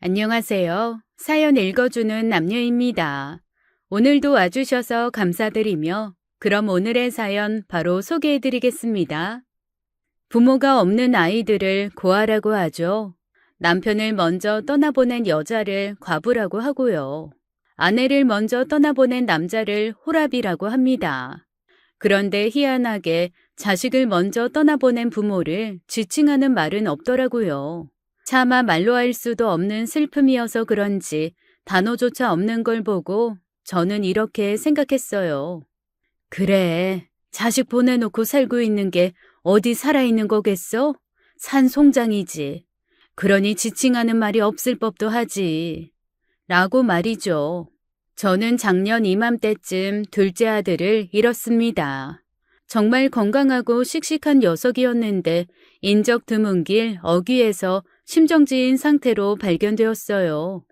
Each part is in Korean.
안녕하세요. 사연 읽어주는 남녀입니다. 오늘도 와주셔서 감사드리며 그럼 오늘의 사연 바로 소개해드리겠습니다. 부모가 없는 아이들을 고아라고 하죠. 남편을 먼저 떠나보낸 여자를 과부라고 하고요. 아내를 먼저 떠나보낸 남자를 호랍이라고 합니다. 그런데 희한하게 자식을 먼저 떠나보낸 부모를 지칭하는 말은 없더라고요. 차마 말로 할 수도 없는 슬픔이어서 그런지 단어조차 없는 걸 보고 저는 이렇게 생각했어요. 그래, 자식 보내놓고 살고 있는 게 어디 살아있는 거겠어? 산송장이지. 그러니 지칭하는 말이 없을 법도 하지. 라고 말이죠. 저는 작년 이맘때쯤 둘째 아들을 잃었습니다. 정말 건강하고 씩씩한 녀석이었는데 인적 드문 길 어귀에서 심정지인 상태로 발견되었어요.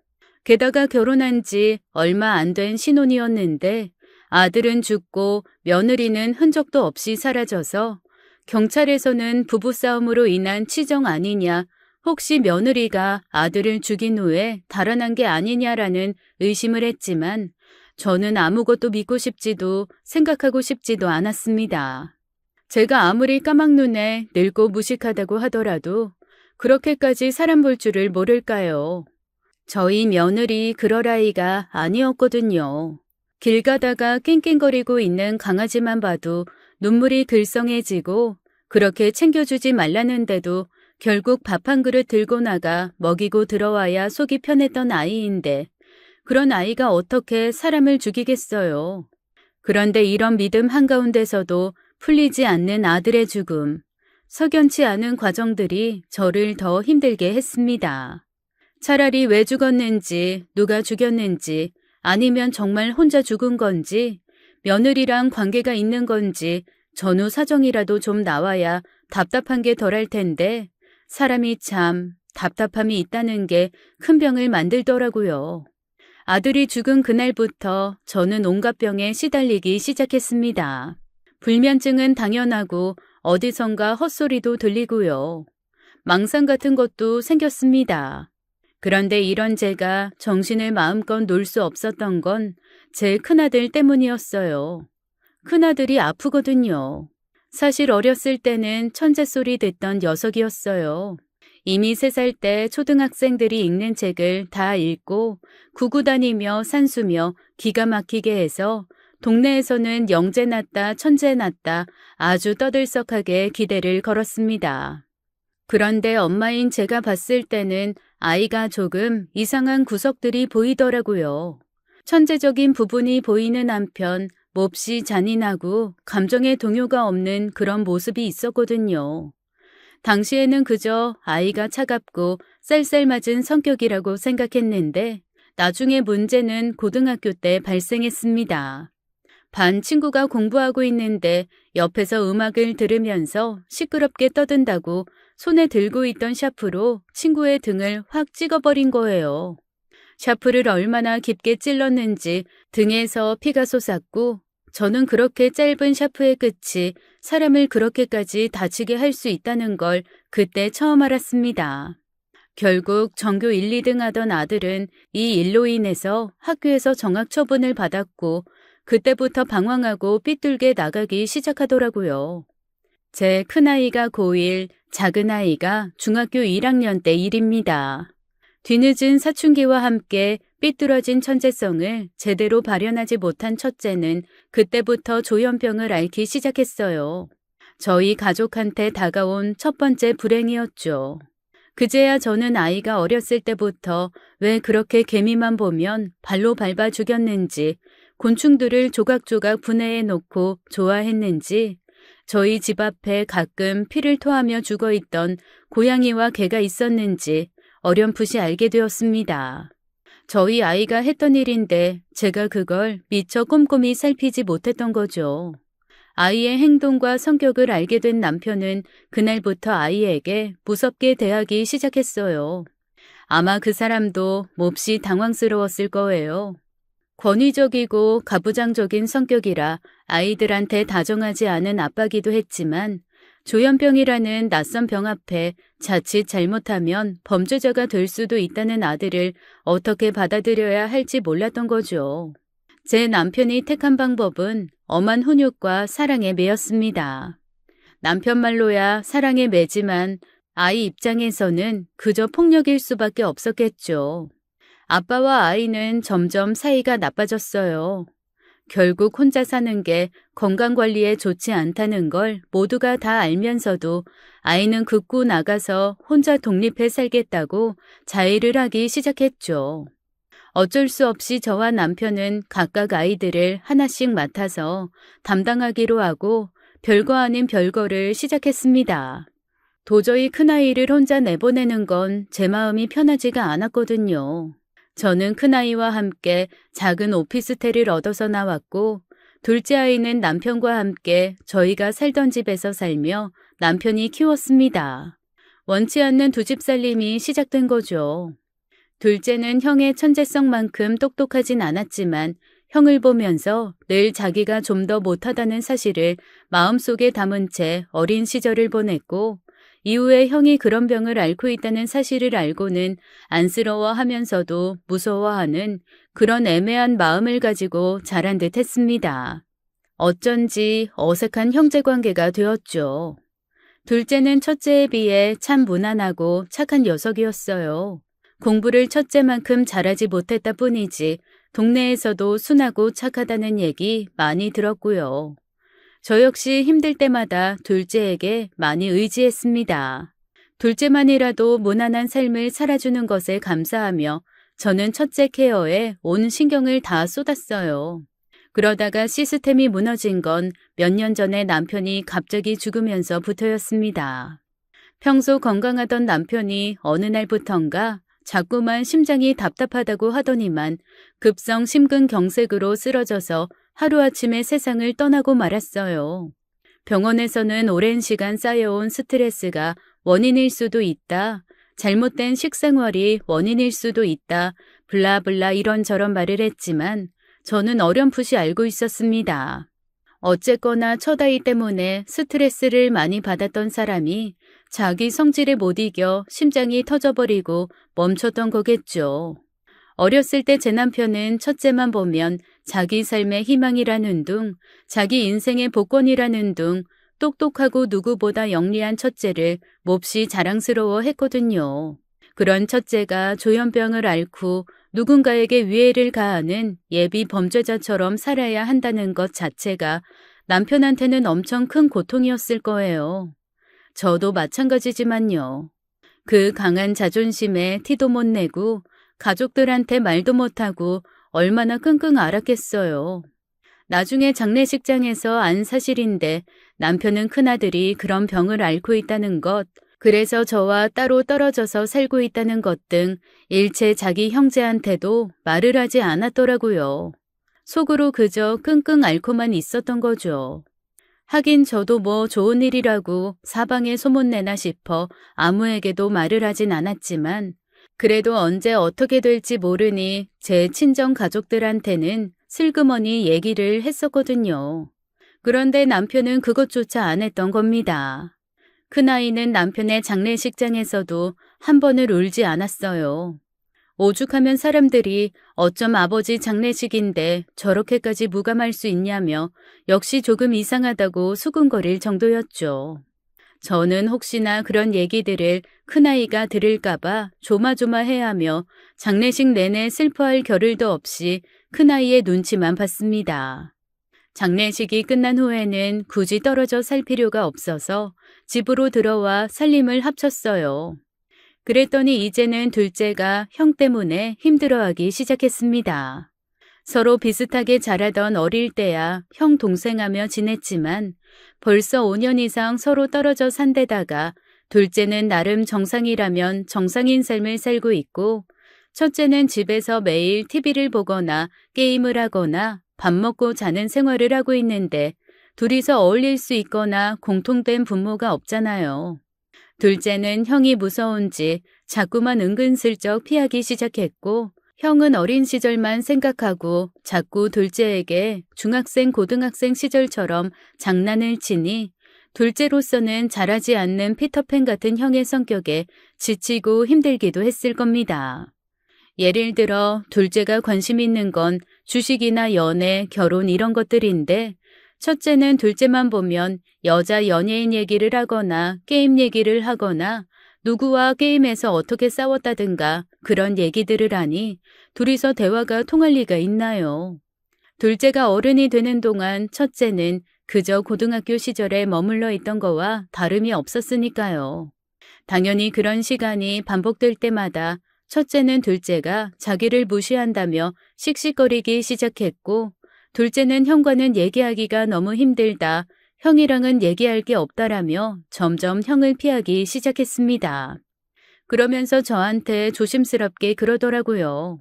게다가 결혼한 지 얼마 안 된 신혼이었는데 아들은 죽고 며느리는 흔적도 없이 사라져서 경찰에서는 부부싸움으로 인한 치정 아니냐, 혹시 며느리가 아들을 죽인 후에 달아난 게 아니냐라는 의심을 했지만 저는 아무것도 믿고 싶지도 생각하고 싶지도 않았습니다. 제가 아무리 까막눈에 늙고 무식하다고 하더라도 그렇게까지 사람 볼 줄을 모를까요? 저희 며느리 그럴 아이가 아니었거든요. 길 가다가 낑낑거리고 있는 강아지만 봐도 눈물이 글썽해지고 그렇게 챙겨주지 말라는데도 결국 밥 한 그릇 들고 나가 먹이고 들어와야 속이 편했던 아이인데 그런 아이가 어떻게 사람을 죽이겠어요? 그런데 이런 믿음 한가운데서도 풀리지 않는 아들의 죽음, 석연치 않은 과정들이 저를 더 힘들게 했습니다. 차라리 왜 죽었는지, 누가 죽였는지, 아니면 정말 혼자 죽은 건지, 며느리랑 관계가 있는 건지 전후 사정이라도 좀 나와야 답답한 게 덜할 텐데 사람이 참 답답함이 있다는 게 큰 병을 만들더라고요. 아들이 죽은 그날부터 저는 온갖 병에 시달리기 시작했습니다. 불면증은 당연하고 어디선가 헛소리도 들리고요. 망상 같은 것도 생겼습니다. 그런데 이런 제가 정신을 마음껏 놓을 수 없었던 건 제 큰아들 때문이었어요. 큰아들이 아프거든요. 사실 어렸을 때는 천재 소리 듣던 녀석이었어요. 이미 3살 때 초등학생들이 읽는 책을 다 읽고 구구 다니며 산수며 기가 막히게 해서 동네에서는 영재 났다 천재 났다 아주 떠들썩하게 기대를 걸었습니다. 그런데 엄마인 제가 봤을 때는 아이가 조금 이상한 구석들이 보이더라고요. 천재적인 부분이 보이는 한편 몹시 잔인하고 감정의 동요가 없는 그런 모습이 있었거든요. 당시에는 그저 아이가 차갑고 쌀쌀맞은 성격이라고 생각했는데 나중에 문제는 고등학교 때 발생했습니다. 반 친구가 공부하고 있는데 옆에서 음악을 들으면서 시끄럽게 떠든다고 손에 들고 있던 샤프로 친구의 등을 확 찍어버린 거예요. 샤프를 얼마나 깊게 찔렀는지 등에서 피가 솟았고 저는 그렇게 짧은 샤프의 끝이 사람을 그렇게까지 다치게 할 수 있다는 걸 그때 처음 알았습니다. 결국 전교 1, 2등 하던 아들은 이 일로 인해서 학교에서 정학 처분을 받았고 그때부터 방황하고 삐뚤게 나가기 시작하더라고요. 제 큰아이가 고1, 작은아이가 중학교 1학년 때 일입니다. 뒤늦은 사춘기와 함께 삐뚤어진 천재성을 제대로 발현하지 못한 첫째는 그때부터 조현병을 앓기 시작했어요. 저희 가족한테 다가온 첫 번째 불행이었죠. 그제야 저는 아이가 어렸을 때부터 왜 그렇게 개미만 보면 발로 밟아 죽였는지, 곤충들을 조각조각 분해해 놓고 좋아했는지, 저희 집 앞에 가끔 피를 토하며 죽어있던 고양이와 개가 있었는지 어렴풋이 알게 되었습니다. 저희 아이가 했던 일인데 제가 그걸 미처 꼼꼼히 살피지 못했던 거죠. 아이의 행동과 성격을 알게 된 남편은 그날부터 아이에게 무섭게 대하기 시작했어요. 아마 그 사람도 몹시 당황스러웠을 거예요. 권위적이고 가부장적인 성격이라 아이들한테 다정하지 않은 아빠기도 했지만 조현병이라는 낯선 병 앞에 자칫 잘못하면 범죄자가 될 수도 있다는 아들을 어떻게 받아들여야 할지 몰랐던 거죠. 제 남편이 택한 방법은 엄한 훈육과 사랑에 매였습니다. 남편 말로야 사랑에 매지만 아이 입장에서는 그저 폭력일 수밖에 없었겠죠. 아빠와 아이는 점점 사이가 나빠졌어요. 결국 혼자 사는 게 건강관리에 좋지 않다는 걸 모두가 다 알면서도 아이는 극구 나가서 혼자 독립해 살겠다고 자의를 하기 시작했죠. 어쩔 수 없이 저와 남편은 각각 아이들을 하나씩 맡아서 담당하기로 하고 별거 아닌 별거를 시작했습니다. 도저히 큰아이를 혼자 내보내는 건 제 마음이 편하지가 않았거든요. 저는 큰아이와 함께 작은 오피스텔을 얻어서 나왔고 둘째 아이는 남편과 함께 저희가 살던 집에서 살며 남편이 키웠습니다. 원치 않는 두 집 살림이 시작된 거죠. 둘째는 형의 천재성만큼 똑똑하진 않았지만 형을 보면서 늘 자기가 좀 더 못하다는 사실을 마음속에 담은 채 어린 시절을 보냈고 이후에 형이 그런 병을 앓고 있다는 사실을 알고는 안쓰러워하면서도 무서워하는 그런 애매한 마음을 가지고 자란 듯 했습니다. 어쩐지 어색한 형제관계가 되었죠. 둘째는 첫째에 비해 참 무난하고 착한 녀석이었어요. 공부를 첫째만큼 잘하지 못했다 뿐이지 동네에서도 순하고 착하다는 얘기 많이 들었고요. 저 역시 힘들 때마다 둘째에게 많이 의지했습니다. 둘째만이라도 무난한 삶을 살아주는 것에 감사하며 저는 첫째 케어에 온 신경을 다 쏟았어요. 그러다가 시스템이 무너진 건 몇 년 전에 남편이 갑자기 죽으면서부터였습니다. 평소 건강하던 남편이 어느 날부턴가 자꾸만 심장이 답답하다고 하더니만 급성 심근경색으로 쓰러져서 하루아침에 세상을 떠나고 말았어요. 병원에서는 오랜 시간 쌓여온 스트레스가 원인일 수도 있다. 잘못된 식생활이 원인일 수도 있다. 블라블라 이런저런 말을 했지만 저는 어렴풋이 알고 있었습니다. 어쨌거나 첫아이 때문에 스트레스를 많이 받았던 사람이 자기 성질에 못 이겨 심장이 터져버리고 멈췄던 거겠죠. 어렸을 때 제 남편은 첫째만 보면 자기 삶의 희망이라는 둥, 자기 인생의 복권이라는 둥, 똑똑하고 누구보다 영리한 첫째를 몹시 자랑스러워 했거든요. 그런 첫째가 조현병을 앓고 누군가에게 위해를 가하는 예비 범죄자처럼 살아야 한다는 것 자체가 남편한테는 엄청 큰 고통이었을 거예요. 저도 마찬가지지만요. 그 강한 자존심에 티도 못 내고 가족들한테 말도 못하고 얼마나 끙끙 앓았겠어요. 나중에 장례식장에서 안 사실인데 남편은 큰아들이 그런 병을 앓고 있다는 것, 그래서 저와 따로 떨어져서 살고 있다는 것 등 일체 자기 형제한테도 말을 하지 않았더라고요. 속으로 그저 끙끙 앓고만 있었던 거죠. 하긴 저도 뭐 좋은 일이라고 사방에 소문내나 싶어 아무에게도 말을 하진 않았지만 그래도 언제 어떻게 될지 모르니 제 친정 가족들한테는 슬그머니 얘기를 했었거든요. 그런데 남편은 그것조차 안 했던 겁니다. 큰아이는 남편의 장례식장에서도 한 번을 울지 않았어요. 오죽하면 사람들이 어쩜 아버지 장례식인데 저렇게까지 무감할 수 있냐며 역시 조금 이상하다고 수군거릴 정도였죠. 저는 혹시나 그런 얘기들을 큰아이가 들을까봐 조마조마해하며 장례식 내내 슬퍼할 겨를도 없이 큰아이의 눈치만 봤습니다. 장례식이 끝난 후에는 굳이 떨어져 살 필요가 없어서 집으로 들어와 살림을 합쳤어요. 그랬더니 이제는 둘째가 형 때문에 힘들어하기 시작했습니다. 서로 비슷하게 자라던 어릴 때야 형 동생하며 지냈지만 벌써 5년 이상 서로 떨어져 산 데다가 둘째는 나름 정상이라면 정상인 삶을 살고 있고 첫째는 집에서 매일 TV를 보거나 게임을 하거나 밥 먹고 자는 생활을 하고 있는데 둘이서 어울릴 수 있거나 공통된 분모가 없잖아요. 둘째는 형이 무서운지 자꾸만 은근슬쩍 피하기 시작했고 형은 어린 시절만 생각하고 자꾸 둘째에게 중학생, 고등학생 시절처럼 장난을 치니 둘째로서는 잘하지 않는 피터팬 같은 형의 성격에 지치고 힘들기도 했을 겁니다. 예를 들어 둘째가 관심 있는 건 주식이나 연애, 결혼 이런 것들인데 첫째는 둘째만 보면 여자 연예인 얘기를 하거나 게임 얘기를 하거나 누구와 게임에서 어떻게 싸웠다든가 그런 얘기들을 하니 둘이서 대화가 통할 리가 있나요? 둘째가 어른이 되는 동안 첫째는 그저 고등학교 시절에 머물러 있던 거와 다름이 없었으니까요. 당연히 그런 시간이 반복될 때마다 첫째는 둘째가 자기를 무시한다며 씩씩거리기 시작했고, 둘째는 형과는 얘기하기가 너무 힘들다, 형이랑은 얘기할 게 없다라며 점점 형을 피하기 시작했습니다. 그러면서 저한테 조심스럽게 그러더라고요.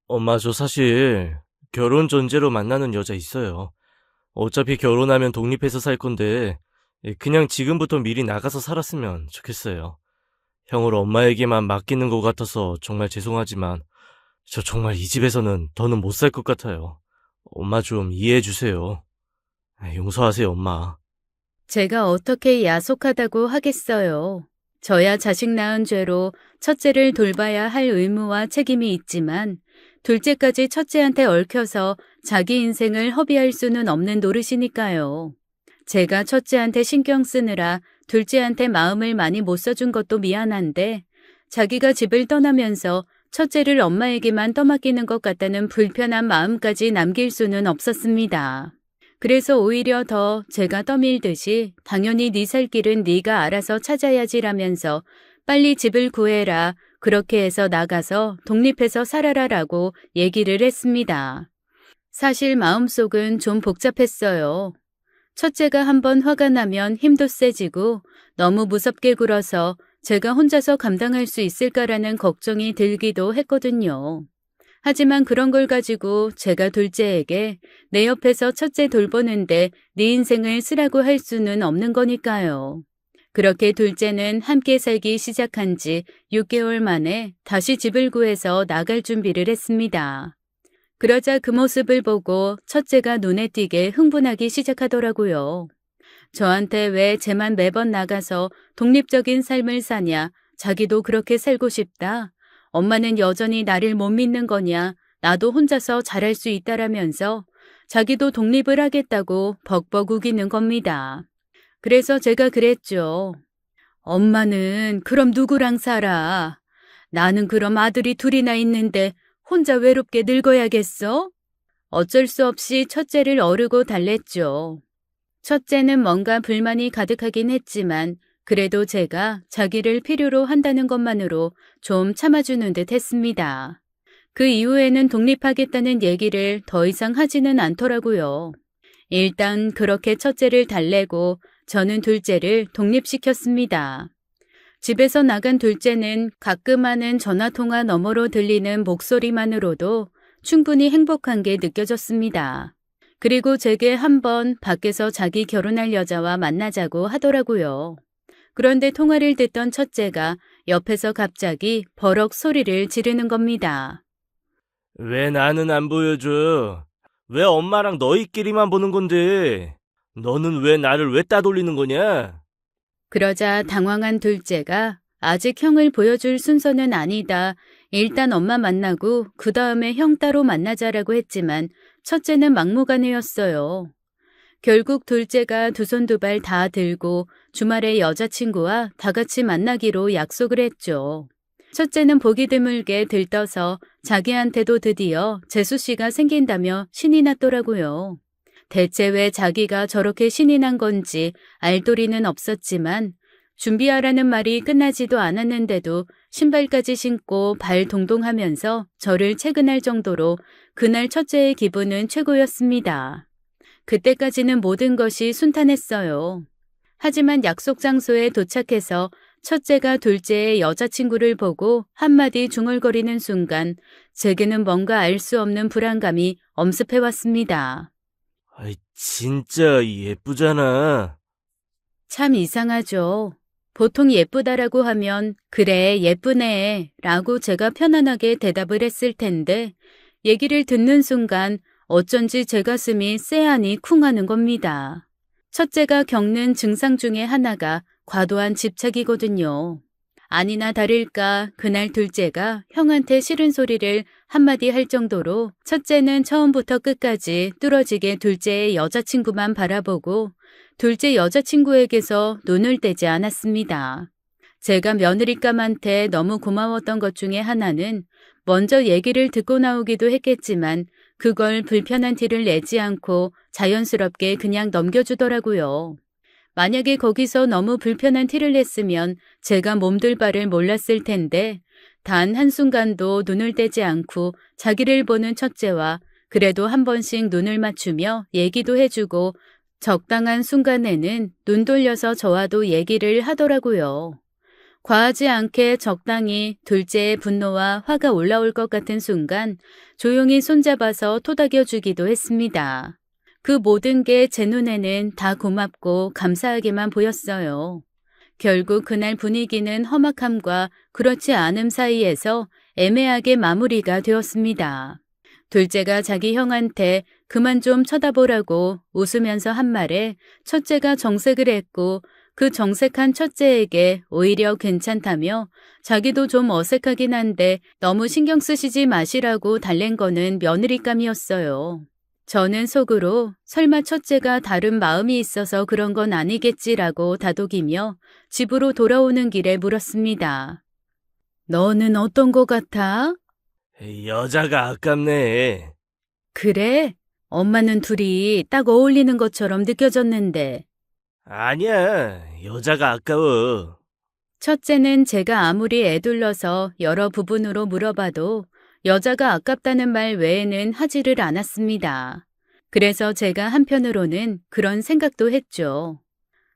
엄마, 저 사실 결혼 전제로 만나는 여자 있어요. 어차피 결혼하면 독립해서 살 건데 그냥 지금부터 미리 나가서 살았으면 좋겠어요. 형을 엄마에게만 맡기는 것 같아서 정말 죄송하지만 저 정말 이 집에서는 더는 못 살 것 같아요. 엄마 좀 이해해 주세요. 용서하세요, 엄마. 제가 어떻게 야속하다고 하겠어요. 저야 자식 낳은 죄로 첫째를 돌봐야 할 의무와 책임이 있지만 둘째까지 첫째한테 얽혀서 자기 인생을 허비할 수는 없는 노릇이니까요. 제가 첫째한테 신경 쓰느라 둘째한테 마음을 많이 못 써준 것도 미안한데 자기가 집을 떠나면서 첫째를 엄마에게만 떠맡기는 것 같다는 불편한 마음까지 남길 수는 없었습니다. 그래서 오히려 더 제가 떠밀듯이 당연히 네 살 길은 네가 알아서 찾아야지라면서 빨리 집을 구해라, 그렇게 해서 나가서 독립해서 살아라라고 얘기를 했습니다. 사실 마음속은 좀 복잡했어요. 첫째가 한번 화가 나면 힘도 세지고 너무 무섭게 굴어서 제가 혼자서 감당할 수 있을까라는 걱정이 들기도 했거든요. 하지만 그런 걸 가지고 제가 둘째에게 내 옆에서 첫째 돌보는데 네 인생을 쓰라고 할 수는 없는 거니까요. 그렇게 둘째는 함께 살기 시작한 지 6개월 만에 다시 집을 구해서 나갈 준비를 했습니다. 그러자 그 모습을 보고 첫째가 눈에 띄게 흥분하기 시작하더라고요. 저한테 왜 쟤만 매번 나가서 독립적인 삶을 사냐, 자기도 그렇게 살고 싶다, 엄마는 여전히 나를 못 믿는 거냐, 나도 혼자서 잘할 수 있다라면서 자기도 독립을 하겠다고 벅벅 우기는 겁니다. 그래서 제가 그랬죠. 엄마는 그럼 누구랑 살아? 나는 그럼 아들이 둘이나 있는데 혼자 외롭게 늙어야겠어? 어쩔 수 없이 첫째를 어르고 달랬죠. 첫째는 뭔가 불만이 가득하긴 했지만 그래도 제가 자기를 필요로 한다는 것만으로 좀 참아주는 듯 했습니다. 그 이후에는 독립하겠다는 얘기를 더 이상 하지는 않더라고요. 일단 그렇게 첫째를 달래고 저는 둘째를 독립시켰습니다. 집에서 나간 둘째는 가끔 하는 전화통화 너머로 들리는 목소리만으로도 충분히 행복한 게 느껴졌습니다. 그리고 제게 한번 밖에서 자기 결혼할 여자와 만나자고 하더라고요. 그런데 통화를 듣던 첫째가 옆에서 갑자기 버럭 소리를 지르는 겁니다. 왜 나는 안 보여줘? 왜 엄마랑 너희끼리만 보는 건데? 너는 왜 따돌리는 거냐? 그러자 당황한 둘째가 아직 형을 보여줄 순서는 아니다, 일단 엄마 만나고 그 다음에 형 따로 만나자라고 했지만 첫째는 막무가내였어요. 결국 둘째가 두 손 두 발 다 들고 주말에 여자친구와 다 같이 만나기로 약속을 했죠. 첫째는 보기 드물게 들떠서 자기한테도 드디어 재수 씨가 생긴다며 신이 났더라고요. 대체 왜 자기가 저렇게 신이 난 건지 알 도리는 없었지만 준비하라는 말이 끝나지도 않았는데도 신발까지 신고 발 동동하면서 저를 채근할 정도로 그날 첫째의 기분은 최고였습니다. 그때까지는 모든 것이 순탄했어요. 하지만 약속 장소에 도착해서 첫째가 둘째의 여자친구를 보고 한마디 중얼거리는 순간 제게는 뭔가 알 수 없는 불안감이 엄습해왔습니다. 아이, 진짜 예쁘잖아. 참 이상하죠. 보통 예쁘다라고 하면 그래 예쁘네 라고 제가 편안하게 대답을 했을 텐데 얘기를 듣는 순간 어쩐지 제 가슴이 쎄하니 쿵하는 겁니다. 첫째가 겪는 증상 중에 하나가 과도한 집착이거든요. 아니나 다를까 그날 둘째가 형한테 싫은 소리를 한마디 할 정도로 첫째는 처음부터 끝까지 뚫어지게 둘째의 여자친구만 바라보고 둘째 여자친구에게서 눈을 떼지 않았습니다. 제가 며느리감한테 너무 고마웠던 것 중에 하나는 먼저 얘기를 듣고 나오기도 했겠지만 그걸 불편한 티를 내지 않고 자연스럽게 그냥 넘겨주더라고요. 만약에 거기서 너무 불편한 티를 냈으면 제가 몸둘 바를 몰랐을 텐데 단 한순간도 눈을 떼지 않고 자기를 보는 첫째와 그래도 한 번씩 눈을 맞추며 얘기도 해주고 적당한 순간에는 눈 돌려서 저와도 얘기를 하더라고요. 과하지 않게 적당히 둘째의 분노와 화가 올라올 것 같은 순간 조용히 손잡아서 토닥여주기도 했습니다. 그 모든 게 제 눈에는 다 고맙고 감사하게만 보였어요. 결국 그날 분위기는 험악함과 그렇지 않음 사이에서 애매하게 마무리가 되었습니다. 둘째가 자기 형한테 그만 좀 쳐다보라고 웃으면서 한 말에 첫째가 정색을 했고 그 정색한 첫째에게 오히려 괜찮다며 자기도 좀 어색하긴 한데 너무 신경 쓰시지 마시라고 달랜 거는 며느리감이었어요. 저는 속으로 설마 첫째가 다른 마음이 있어서 그런 건 아니겠지라고 다독이며 집으로 돌아오는 길에 물었습니다. 너는 어떤 거 같아? 여자가 아깝네. 그래? 엄마는 둘이 딱 어울리는 것처럼 느껴졌는데. 아니야, 여자가 아까워. 첫째는 제가 아무리 애둘러서 여러 부분으로 물어봐도 여자가 아깝다는 말 외에는 하지를 않았습니다. 그래서 제가 한편으로는 그런 생각도 했죠.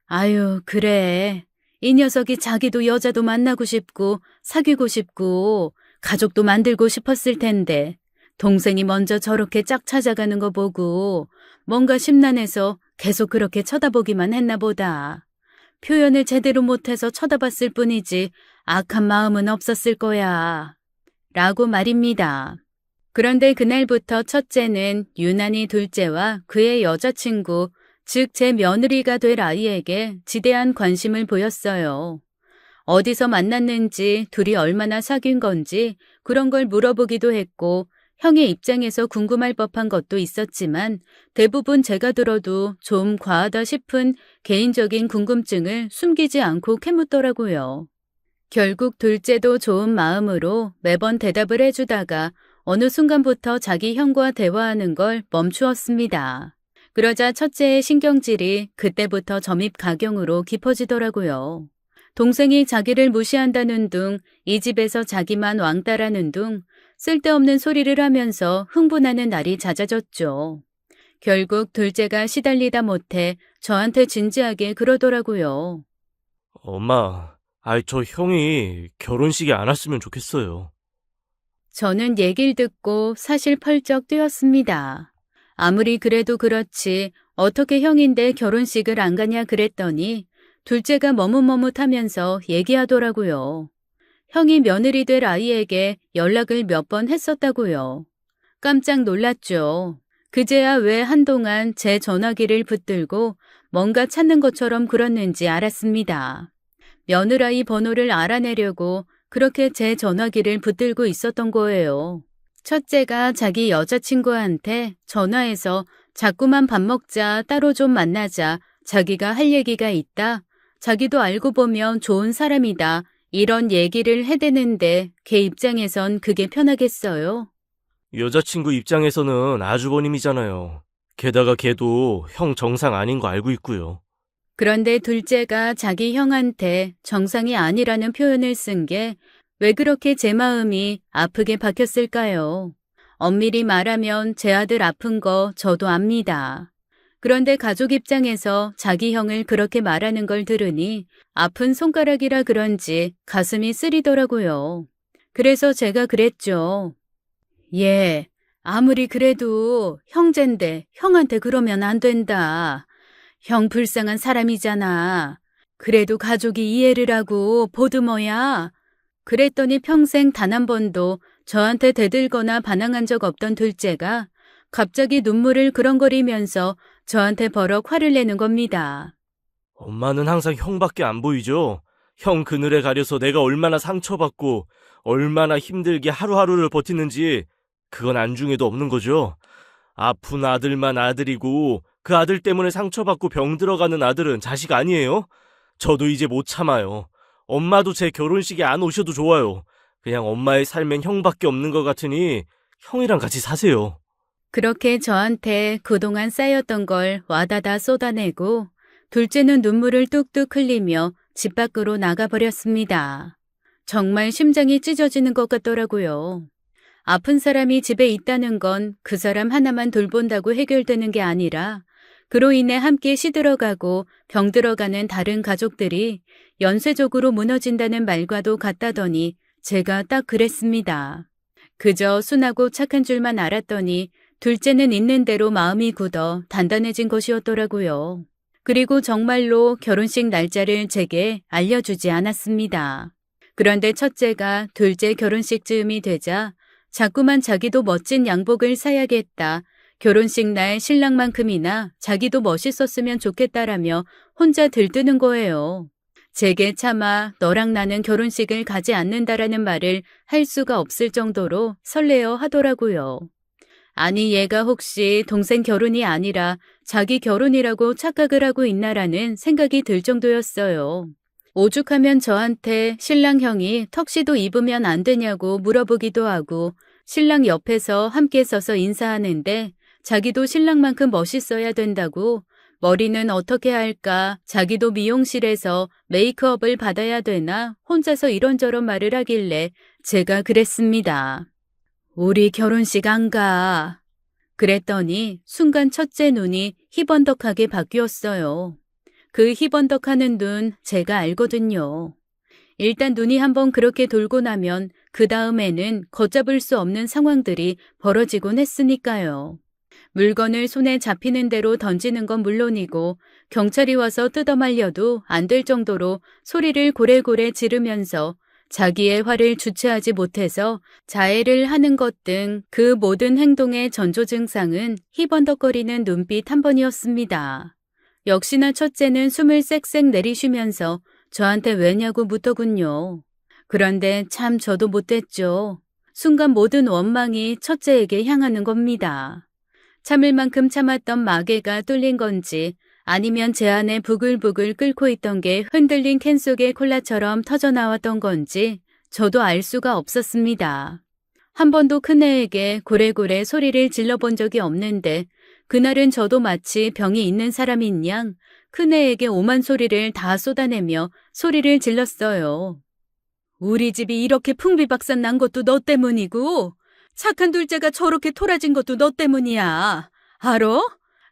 아유, 그래. 이 녀석이 자기도 여자도 만나고 싶고 사귀고 싶고 가족도 만들고 싶었을 텐데 동생이 먼저 저렇게 짝 찾아가는 거 보고 뭔가 심란해서 계속 그렇게 쳐다보기만 했나 보다. 표현을 제대로 못해서 쳐다봤을 뿐이지 악한 마음은 없었을 거야. 라고 말입니다. 그런데 그날부터 첫째는 유난히 둘째와 그의 여자친구, 즉 제 며느리가 될 아이에게 지대한 관심을 보였어요. 어디서 만났는지, 둘이 얼마나 사귄 건지 그런 걸 물어보기도 했고 형의 입장에서 궁금할 법한 것도 있었지만 대부분 제가 들어도 좀 과하다 싶은 개인적인 궁금증을 숨기지 않고 캐묻더라고요. 결국 둘째도 좋은 마음으로 매번 대답을 해주다가 어느 순간부터 자기 형과 대화하는 걸 멈추었습니다. 그러자 첫째의 신경질이 그때부터 점입가경으로 깊어지더라고요. 동생이 자기를 무시한다는 둥, 이 집에서 자기만 왕따라는 둥, 쓸데없는 소리를 하면서 흥분하는 날이 잦아졌죠. 결국 둘째가 시달리다 못해 저한테 진지하게 그러더라고요. 엄마, 저 형이 결혼식에 안 왔으면 좋겠어요. 저는 얘기를 듣고 사실 펄쩍 뛰었습니다. 아무리 그래도 그렇지 어떻게 형인데 결혼식을 안 가냐 그랬더니 둘째가 머뭇머뭇하면서 얘기하더라고요. 형이 며느리 될 아이에게 연락을 몇 번 했었다고요. 깜짝 놀랐죠. 그제야 왜 한동안 제 전화기를 붙들고 뭔가 찾는 것처럼 굴었는지 알았습니다. 며느라이 번호를 알아내려고 그렇게 제 전화기를 붙들고 있었던 거예요. 첫째가 자기 여자친구한테 전화해서 자꾸만 밥 먹자, 따로 좀 만나자, 자기가 할 얘기가 있다, 자기도 알고 보면 좋은 사람이다, 이런 얘기를 해대는데 걔 입장에선 그게 편하겠어요? 여자친구 입장에서는 아주버님이잖아요. 게다가 걔도 형 정상 아닌 거 알고 있고요. 그런데 둘째가 자기 형한테 정상이 아니라는 표현을 쓴 게 왜 그렇게 제 마음이 아프게 박혔을까요? 엄밀히 말하면 제 아들 아픈 거 저도 압니다. 그런데 가족 입장에서 자기 형을 그렇게 말하는 걸 들으니 아픈 손가락이라 그런지 가슴이 쓰리더라고요. 그래서 제가 그랬죠. 예, 아무리 그래도 형제인데 형한테 그러면 안 된다. 형 불쌍한 사람이잖아. 그래도 가족이 이해를 하고 보듬어야. 그랬더니 평생 단 한 번도 저한테 대들거나 반항한 적 없던 둘째가 갑자기 눈물을 그렁거리면서 저한테 버럭 화를 내는 겁니다. 엄마는 항상 형밖에 안 보이죠? 형 그늘에 가려서 내가 얼마나 상처받고 얼마나 힘들게 하루하루를 버티는지 그건 안중에도 없는 거죠. 아픈 아들만 아들이고 그 아들 때문에 상처받고 병 들어가는 아들은 자식 아니에요? 저도 이제 못 참아요. 엄마도 제 결혼식에 안 오셔도 좋아요. 그냥 엄마의 삶엔 형밖에 없는 것 같으니 형이랑 같이 사세요. 그렇게 저한테 그동안 쌓였던 걸 와다다 쏟아내고 둘째는 눈물을 뚝뚝 흘리며 집 밖으로 나가버렸습니다. 정말 심장이 찢어지는 것 같더라고요. 아픈 사람이 집에 있다는 건 그 사람 하나만 돌본다고 해결되는 게 아니라 그로 인해 함께 시들어가고 병들어가는 다른 가족들이 연쇄적으로 무너진다는 말과도 같다더니 제가 딱 그랬습니다. 그저 순하고 착한 줄만 알았더니 둘째는 있는 대로 마음이 굳어 단단해진 것이었더라고요. 그리고 정말로 결혼식 날짜를 제게 알려주지 않았습니다. 그런데 첫째가 둘째 결혼식 즈음이 되자 자꾸만 자기도 멋진 양복을 사야겠다. 결혼식 날 신랑만큼이나 자기도 멋있었으면 좋겠다라며 혼자 들뜨는 거예요. 제게 차마 너랑 나는 결혼식을 가지 않는다라는 말을 할 수가 없을 정도로 설레어 하더라고요. 아니 얘가 혹시 동생 결혼이 아니라 자기 결혼이라고 착각을 하고 있나라는 생각이 들 정도였어요. 오죽하면 저한테 신랑 형이 턱시도 입으면 안 되냐고 물어보기도 하고 신랑 옆에서 함께 서서 인사하는데 자기도 신랑만큼 멋있어야 된다고 머리는 어떻게 할까 자기도 미용실에서 메이크업을 받아야 되나 혼자서 이런저런 말을 하길래 제가 그랬습니다. 우리 결혼식 안 가. 그랬더니 순간 첫째 눈이 희번덕하게 바뀌었어요. 그 희번덕하는 눈 제가 알거든요. 일단 눈이 한번 그렇게 돌고 나면 그 다음에는 걷잡을 수 없는 상황들이 벌어지곤 했으니까요. 물건을 손에 잡히는 대로 던지는 건 물론이고 경찰이 와서 뜯어말려도 안 될 정도로 소리를 고래고래 지르면서 자기의 화를 주체하지 못해서 자해를 하는 것 등 그 모든 행동의 전조 증상은 희번덕거리는 눈빛 한 번이었습니다. 역시나 첫째는 숨을 쌕쌕 내리쉬면서 저한테 왜냐고 묻더군요. 그런데 참 저도 못됐죠. 순간 모든 원망이 첫째에게 향하는 겁니다. 참을 만큼 참았던 마개가 뚫린 건지 아니면 제 안에 부글부글 끓고 있던 게 흔들린 캔 속의 콜라처럼 터져나왔던 건지 저도 알 수가 없었습니다. 한 번도 큰애에게 고래고래 소리를 질러본 적이 없는데 그날은 저도 마치 병이 있는 사람인 양 큰애에게 오만 소리를 다 쏟아내며 소리를 질렀어요. 우리 집이 이렇게 풍비박산 난 것도 너 때문이고 착한 둘째가 저렇게 토라진 것도 너 때문이야. 알어?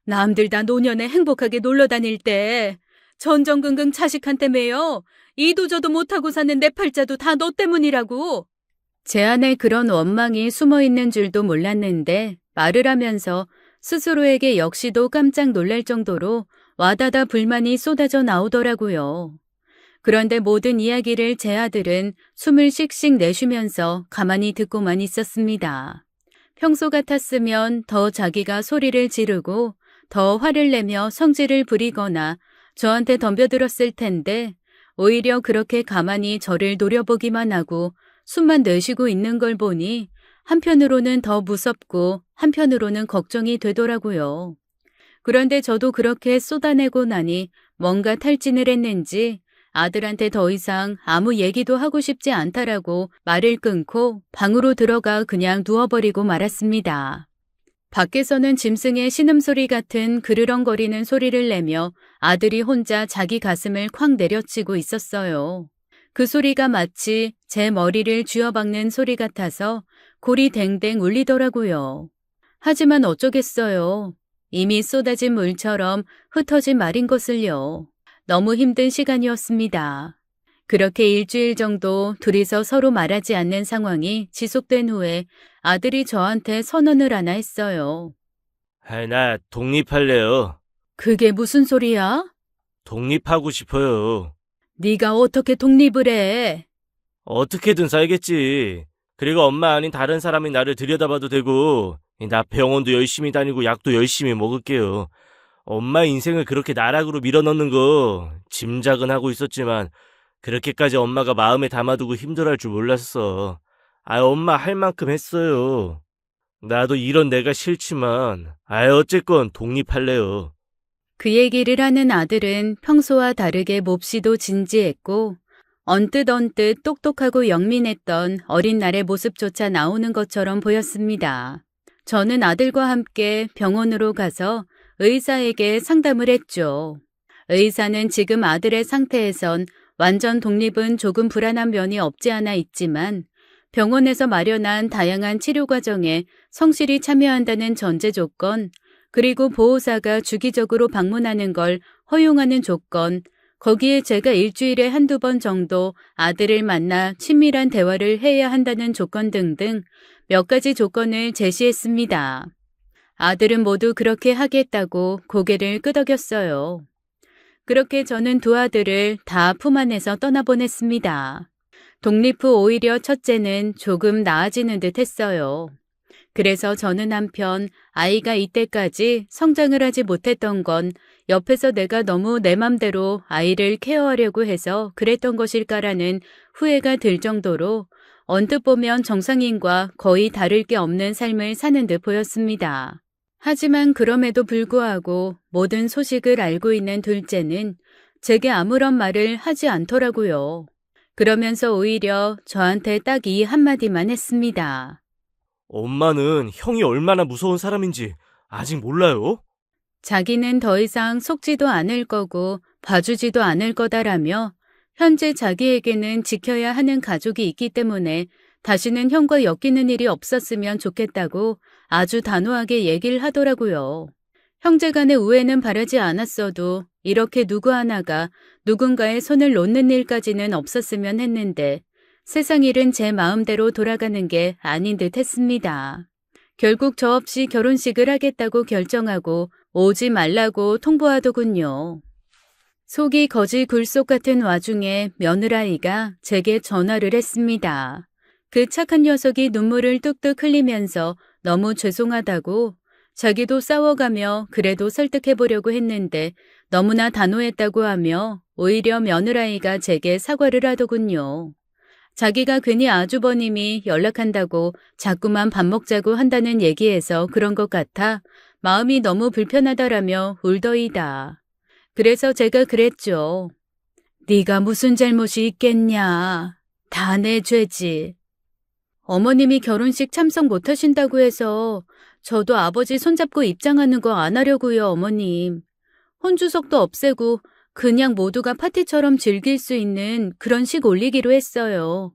남들 다 노년에 행복하게 놀러 다닐 때 전전긍긍 자식한테 매여 이도저도 못하고 사는 내 팔자도 다 너 때문이라고. 제 안에 그런 원망이 숨어있는 줄도 몰랐는데 말을 하면서 스스로에게 역시도 깜짝 놀랄 정도로 와다다 불만이 쏟아져 나오더라고요. 그런데 모든 이야기를 제 아들은 숨을 씩씩 내쉬면서 가만히 듣고만 있었습니다. 평소 같았으면 더 자기가 소리를 지르고 더 화를 내며 성질을 부리거나 저한테 덤벼들었을 텐데 오히려 그렇게 가만히 저를 노려보기만 하고 숨만 내쉬고 있는 걸 보니 한편으로는 더 무섭고 한편으로는 걱정이 되더라고요. 그런데 저도 그렇게 쏟아내고 나니 뭔가 탈진을 했는지 아들한테 더 이상 아무 얘기도 하고 싶지 않다라고 말을 끊고 방으로 들어가 그냥 누워버리고 말았습니다. 밖에서는 짐승의 신음소리 같은 그르렁거리는 소리를 내며 아들이 혼자 자기 가슴을 콱 내려치고 있었어요. 그 소리가 마치 제 머리를 쥐어박는 소리 같아서 골이 댕댕 울리더라고요. 하지만 어쩌겠어요. 이미 쏟아진 물처럼 흩어진 말인 것을요. 너무 힘든 시간이었습니다. 그렇게 일주일 정도 둘이서 서로 말하지 않는 상황이 지속된 후에 아들이 저한테 선언을 하나 했어요. 나 독립할래요. 그게 무슨 소리야? 독립하고 싶어요. 네가 어떻게 독립을 해? 어떻게든 살겠지. 그리고 엄마 아닌 다른 사람이 나를 들여다봐도 되고 나 병원도 열심히 다니고 약도 열심히 먹을게요. 엄마 인생을 그렇게 나락으로 밀어넣는 거 짐작은 하고 있었지만 그렇게까지 엄마가 마음에 담아두고 힘들어할 줄 몰랐어. 엄마 할 만큼 했어요. 나도 이런 내가 싫지만 어쨌건 독립할래요. 그 얘기를 하는 아들은 평소와 다르게 몹시도 진지했고 언뜻 똑똑하고 영민했던 어린 날의 모습조차 나오는 것처럼 보였습니다. 저는 아들과 함께 병원으로 가서 의사에게 상담을 했죠. 의사는 지금 아들의 상태에선 완전 독립은 조금 불안한 면이 없지 않아 있지만 병원에서 마련한 다양한 치료 과정에 성실히 참여한다는 전제 조건, 그리고 보호사가 주기적으로 방문하는 걸 허용하는 조건, 거기에 제가 일주일에 한두 번 정도 아들을 만나 친밀한 대화를 해야 한다는 조건 등등 몇 가지 조건을 제시했습니다. 아들은 모두 그렇게 하겠다고 고개를 끄덕였어요. 그렇게 저는 두 아들을 다 품 안에서 떠나보냈습니다. 독립 후 오히려 첫째는 조금 나아지는 듯 했어요. 그래서 저는 한편 아이가 이때까지 성장을 하지 못했던 건 옆에서 내가 너무 내 맘대로 아이를 케어하려고 해서 그랬던 것일까라는 후회가 들 정도로 언뜻 보면 정상인과 거의 다를 게 없는 삶을 사는 듯 보였습니다. 하지만 그럼에도 불구하고 모든 소식을 알고 있는 둘째는 제게 아무런 말을 하지 않더라고요. 그러면서 오히려 저한테 딱 이 한마디만 했습니다. 엄마는 형이 얼마나 무서운 사람인지 아직 몰라요? 자기는 더 이상 속지도 않을 거고 봐주지도 않을 거다라며 현재 자기에게는 지켜야 하는 가족이 있기 때문에 다시는 형과 엮이는 일이 없었으면 좋겠다고 아주 단호하게 얘기를 하더라고요. 형제간의 우애는 바라지 않았어도 이렇게 누구 하나가 누군가의 손을 놓는 일까지는 없었으면 했는데 세상 일은 제 마음대로 돌아가는 게 아닌 듯 했습니다. 결국 저 없이 결혼식을 하겠다고 결정하고 오지 말라고 통보하더군요. 속이 거지 굴속 같은 와중에 며느라이가 제게 전화를 했습니다. 그 착한 녀석이 눈물을 뚝뚝 흘리면서 너무 죄송하다고 자기도 싸워가며 그래도 설득해보려고 했는데 너무나 단호했다고 하며 오히려 며느라이가 제게 사과를 하더군요. 자기가 괜히 아주버님이 연락한다고 자꾸만 밥 먹자고 한다는 얘기에서 그런 것 같아 마음이 너무 불편하다라며 울더이다. 그래서 제가 그랬죠. 네가 무슨 잘못이 있겠냐. 다 내 죄지. 어머님이 결혼식 참석 못하신다고 해서 저도 아버지 손잡고 입장하는 거 안 하려고요, 어머님. 혼주석도 없애고 그냥 모두가 파티처럼 즐길 수 있는 그런 식 올리기로 했어요.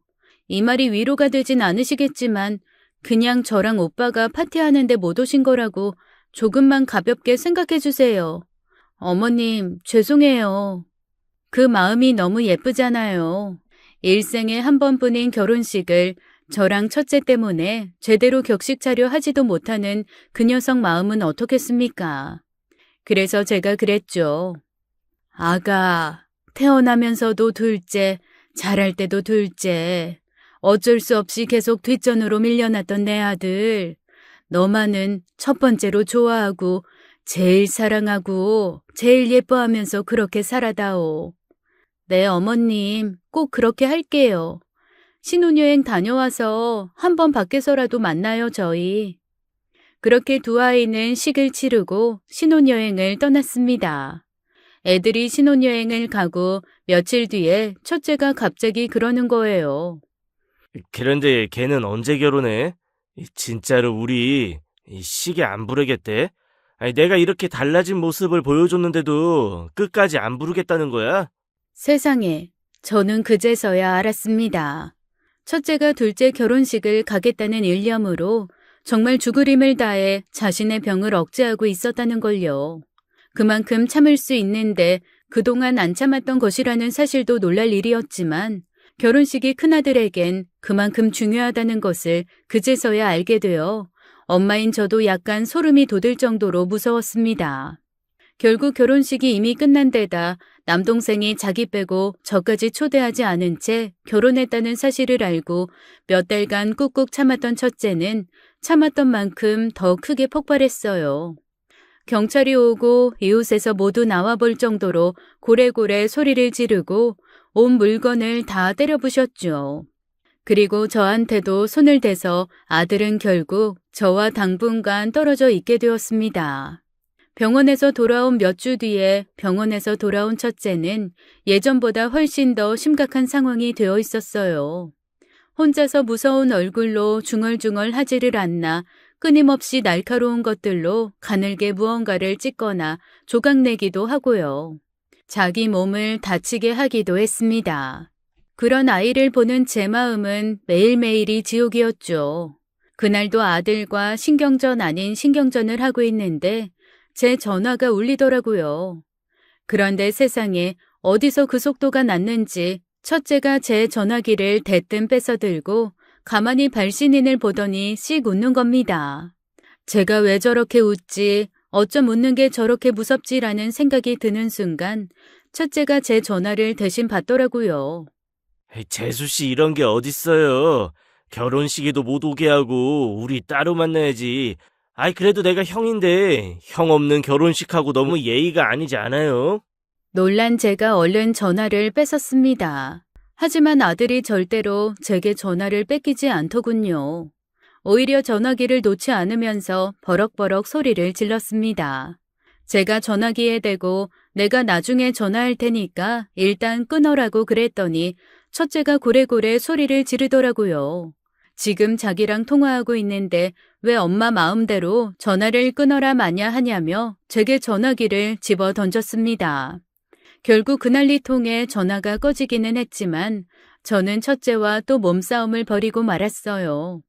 이 말이 위로가 되진 않으시겠지만 그냥 저랑 오빠가 파티하는데 못 오신 거라고 조금만 가볍게 생각해 주세요. 어머님, 죄송해요. 그 마음이 너무 예쁘잖아요. 일생에 한 번뿐인 결혼식을 저랑 첫째 때문에 제대로 격식 차려 하지도 못하는 그 녀석 마음은 어떻겠습니까? 그래서 제가 그랬죠. 아가, 태어나면서도 둘째, 자랄 때도 둘째, 어쩔 수 없이 계속 뒷전으로 밀려났던 내 아들, 너만은 첫 번째로 좋아하고 제일 사랑하고 제일 예뻐하면서 그렇게 살아다오. 네, 어머님, 꼭 그렇게 할게요. 신혼여행 다녀와서 한번 밖에서라도 만나요, 저희. 그렇게 두 아이는 식을 치르고 신혼여행을 떠났습니다. 애들이 신혼여행을 가고 며칠 뒤에 첫째가 갑자기 그러는 거예요. 그런데 걔는 언제 결혼해? 진짜로 우리 시계 안 부르겠대? 내가 이렇게 달라진 모습을 보여줬는데도 끝까지 안 부르겠다는 거야? 세상에, 저는 그제서야 알았습니다. 첫째가 둘째 결혼식을 가겠다는 일념으로 정말 죽을 힘을 다해 자신의 병을 억제하고 있었다는 걸요. 그만큼 참을 수 있는데 그동안 안 참았던 것이라는 사실도 놀랄 일이었지만 결혼식이 큰아들에겐 그만큼 중요하다는 것을 그제서야 알게 되어 엄마인 저도 약간 소름이 돋을 정도로 무서웠습니다. 결국 결혼식이 이미 끝난 데다 남동생이 자기 빼고 저까지 초대하지 않은 채 결혼했다는 사실을 알고 몇 달간 꾹꾹 참았던 첫째는 참았던 만큼 더 크게 폭발했어요. 경찰이 오고 이웃에서 모두 나와볼 정도로 고래고래 소리를 지르고 온 물건을 다 때려부셨죠. 그리고 저한테도 손을 대서 아들은 결국 저와 당분간 떨어져 있게 되었습니다. 병원에서 돌아온 몇 주 뒤에 병원에서 돌아온 첫째는 예전보다 훨씬 더 심각한 상황이 되어 있었어요. 혼자서 무서운 얼굴로 중얼중얼 하지를 않나 끊임없이 날카로운 것들로 가늘게 무언가를 찢거나 조각내기도 하고요. 자기 몸을 다치게 하기도 했습니다. 그런 아이를 보는 제 마음은 매일매일이 지옥이었죠. 그날도 아들과 신경전 아닌 신경전을 하고 있는데 제 전화가 울리더라고요. 그런데 세상에 어디서 그 속도가 났는지 첫째가 제 전화기를 대뜸 뺏어들고 가만히 발신인을 보더니 씩 웃는 겁니다. 제가 왜 저렇게 웃지, 어쩜 웃는 게 저렇게 무섭지라는 생각이 드는 순간 첫째가 제 전화를 대신 받더라고요. 재수 씨 이런 게 어딨어요. 결혼식에도 못 오게 하고 우리 따로 만나야지. 아이 그래도 내가 형인데 형 없는 결혼식하고 너무 예의가 아니지 않아요? 놀란 제가 얼른 전화를 뺏었습니다. 하지만 아들이 절대로 제게 전화를 뺏기지 않더군요. 오히려 전화기를 놓지 않으면서 버럭버럭 소리를 질렀습니다. 제가 전화기에 대고 내가 나중에 전화할 테니까 일단 끊어라고 그랬더니 첫째가 고래고래 소리를 지르더라고요. 지금 자기랑 통화하고 있는데 왜 엄마 마음대로 전화를 끊어라 마냐 하냐며 제게 전화기를 집어 던졌습니다. 결국 그 난리통에 전화가 꺼지기는 했지만 저는 첫째와 또 몸싸움을 벌이고 말았어요.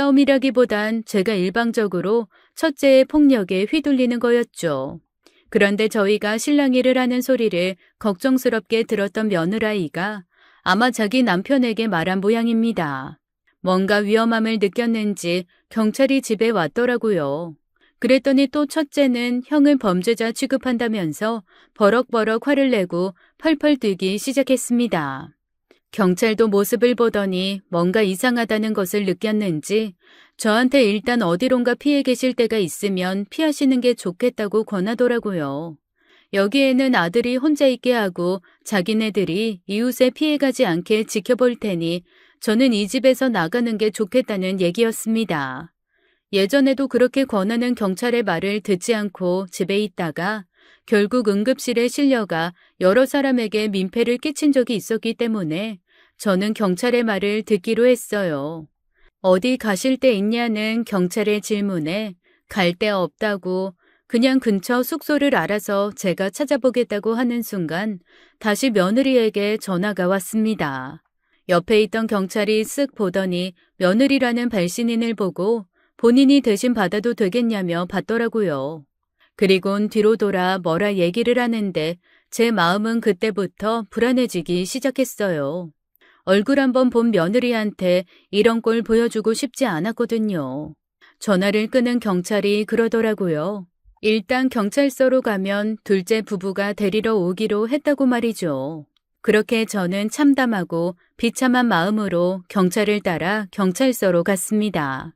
몸싸움이라기보단 제가 일방적으로 첫째의 폭력에 휘둘리는 거였죠. 그런데 저희가 실랑이를 하는 소리를 걱정스럽게 들었던 며느라이가 아마 자기 남편에게 말한 모양입니다. 뭔가 위험함을 느꼈는지 경찰이 집에 왔더라고요. 그랬더니 또 첫째는 형을 범죄자 취급한다면서 버럭버럭 화를 내고 펄펄 뛰기 시작했습니다. 경찰도 모습을 보더니 뭔가 이상하다는 것을 느꼈는지 저한테 일단 어디론가 피해 계실 때가 있으면 피하시는 게 좋겠다고 권하더라고요. 여기에는 아들이 혼자 있게 하고 자기네들이 이웃에 피해가지 않게 지켜볼 테니 저는 이 집에서 나가는 게 좋겠다는 얘기였습니다. 예전에도 그렇게 권하는 경찰의 말을 듣지 않고 집에 있다가 결국 응급실에 실려가 여러 사람에게 민폐를 끼친 적이 있었기 때문에 저는 경찰의 말을 듣기로 했어요. 어디 가실 데 있냐는 경찰의 질문에 갈 데 없다고 그냥 근처 숙소를 알아서 제가 찾아보겠다고 하는 순간 다시 며느리에게 전화가 왔습니다. 옆에 있던 경찰이 쓱 보더니 며느리라는 발신인을 보고 본인이 대신 받아도 되겠냐며 받더라고요. 그리곤 뒤로 돌아 뭐라 얘기를 하는데 제 마음은 그때부터 불안해지기 시작했어요. 얼굴 한번 본 며느리한테 이런 꼴 보여주고 싶지 않았거든요. 전화를 끄는 경찰이 그러더라고요. 일단 경찰서로 가면 둘째 부부가 데리러 오기로 했다고 말이죠. 그렇게 저는 참담하고 비참한 마음으로 경찰을 따라 경찰서로 갔습니다.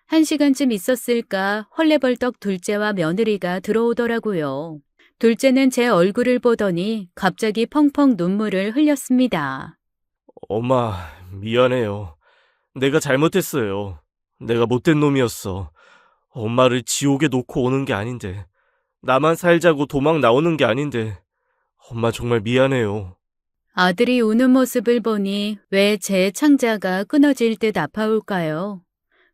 1시간쯤 있었을까 헐레벌떡 둘째와 며느리가 들어오더라고요. 둘째는 제 얼굴을 보더니 갑자기 펑펑 눈물을 흘렸습니다. 엄마, 미안해요. 내가 잘못했어요. 내가 못된 놈이었어. 엄마를 지옥에 놓고 오는 게 아닌데, 나만 살자고 도망 나오는 게 아닌데, 엄마 정말 미안해요. 아들이 우는 모습을 보니 왜 제 창자가 끊어질 듯 아파올까요?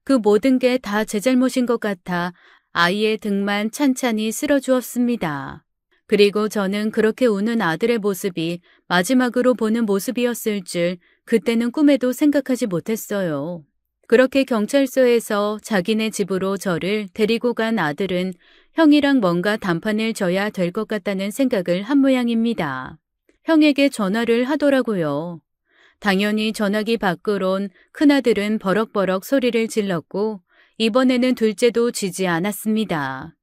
그 모든 게 다 제 잘못인 것 같아 아이의 등만 찬찬히 쓸어주었습니다. 그리고 저는 그렇게 우는 아들의 모습이 마지막으로 보는 모습이었을 줄 그때는 꿈에도 생각하지 못했어요. 그렇게 경찰서에서 자기네 집으로 저를 데리고 간 아들은 형이랑 뭔가 단판을 져야 될 것 같다는 생각을 한 모양입니다. 형에게 전화를 하더라고요. 당연히 전화기 밖으론 큰아들은 버럭버럭 소리를 질렀고 이번에는 둘째도 지지 않았습니다.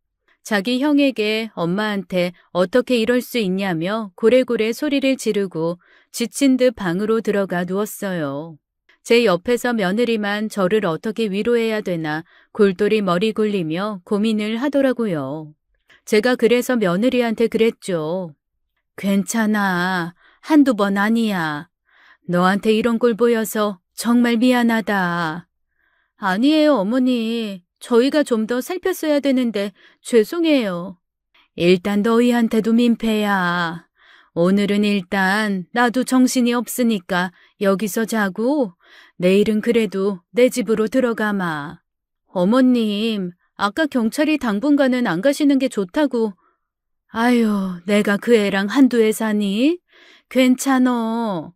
자기 형에게 엄마한테 어떻게 이럴 수 있냐며 고래고래 소리를 지르고 지친 듯 방으로 들어가 누웠어요. 제 옆에서 며느리만 저를 어떻게 위로해야 되나 골똘히 머리 굴리며 고민을 하더라고요. 제가 그래서 며느리한테 그랬죠. 괜찮아. 한두 번 아니야. 너한테 이런 꼴 보여서 정말 미안하다. 아니에요, 어머니. 저희가 좀 더 살폈어야 되는데 죄송해요. 일단 너희한테도 민폐야. 오늘은 일단 나도 정신이 없으니까 여기서 자고 내일은 그래도 내 집으로 들어가마. 어머님, 아까 경찰이 당분간은 안 가시는 게 좋다고. 아유, 내가 그 애랑 한두 해 사니? 괜찮어.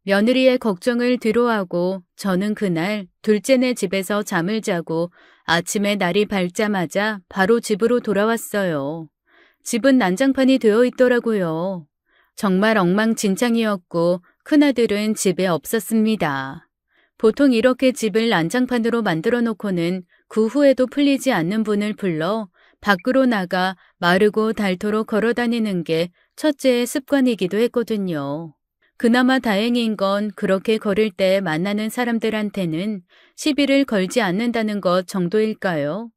며느리의 걱정을 뒤로하고 저는 그날 둘째네 집에서 잠을 자고 아침에 날이 밝자마자 바로 집으로 돌아왔어요. 집은 난장판이 되어 있더라고요. 정말 엉망진창이었고 큰아들은 집에 없었습니다. 보통 이렇게 집을 난장판으로 만들어 놓고는 그 후에도 풀리지 않는 분을 불러 밖으로 나가 마르고 닳도록 걸어 다니는 게 첫째의 습관이기도 했거든요. 그나마 다행인 건 그렇게 걸을 때 만나는 사람들한테는 시비를 걸지 않는다는 것 정도일까요?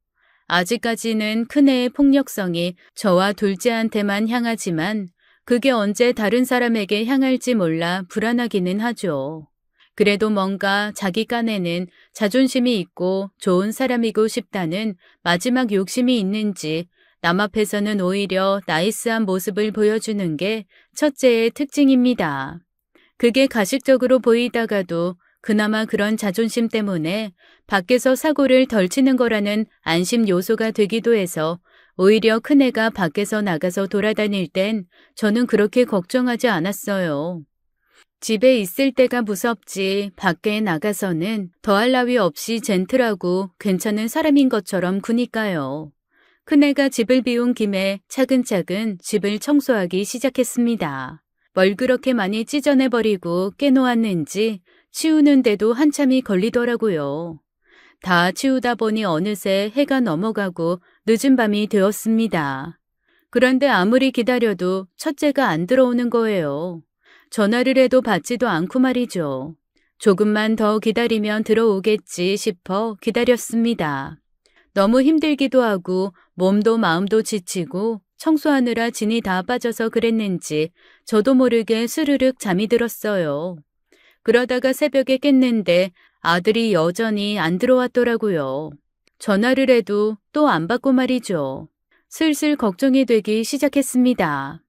아직까지는 큰애의 폭력성이 저와 둘째한테만 향하지만 그게 언제 다른 사람에게 향할지 몰라 불안하기는 하죠. 그래도 뭔가 자기 깐에는 자존심이 있고 좋은 사람이고 싶다는 마지막 욕심이 있는지 남 앞에서는 오히려 나이스한 모습을 보여주는 게 첫째의 특징입니다. 그게 가식적으로 보이다가도 그나마 그런 자존심 때문에 밖에서 사고를 덜 치는 거라는 안심 요소가 되기도 해서 오히려 큰애가 밖에서 나가서 돌아다닐 땐 저는 그렇게 걱정하지 않았어요. 집에 있을 때가 무섭지 밖에 나가서는 더할 나위 없이 젠틀하고 괜찮은 사람인 것처럼 구니까요. 큰애가 집을 비운 김에 차근차근 집을 청소하기 시작했습니다. 뭘 그렇게 많이 찢어내버리고 깨놓았는지 치우는데도 한참이 걸리더라고요. 다 치우다 보니 어느새 해가 넘어가고 늦은 밤이 되었습니다. 그런데 아무리 기다려도 첫째가 안 들어오는 거예요. 전화를 해도 받지도 않고 말이죠. 조금만 더 기다리면 들어오겠지 싶어 기다렸습니다. 너무 힘들기도 하고 몸도 마음도 지치고 청소하느라 진이 다 빠져서 그랬는지 저도 모르게 스르륵 잠이 들었어요. 그러다가 새벽에 깼는데 아들이 여전히 안 들어왔더라고요. 전화를 해도 또 안 받고 말이죠. 슬슬 걱정이 되기 시작했습니다.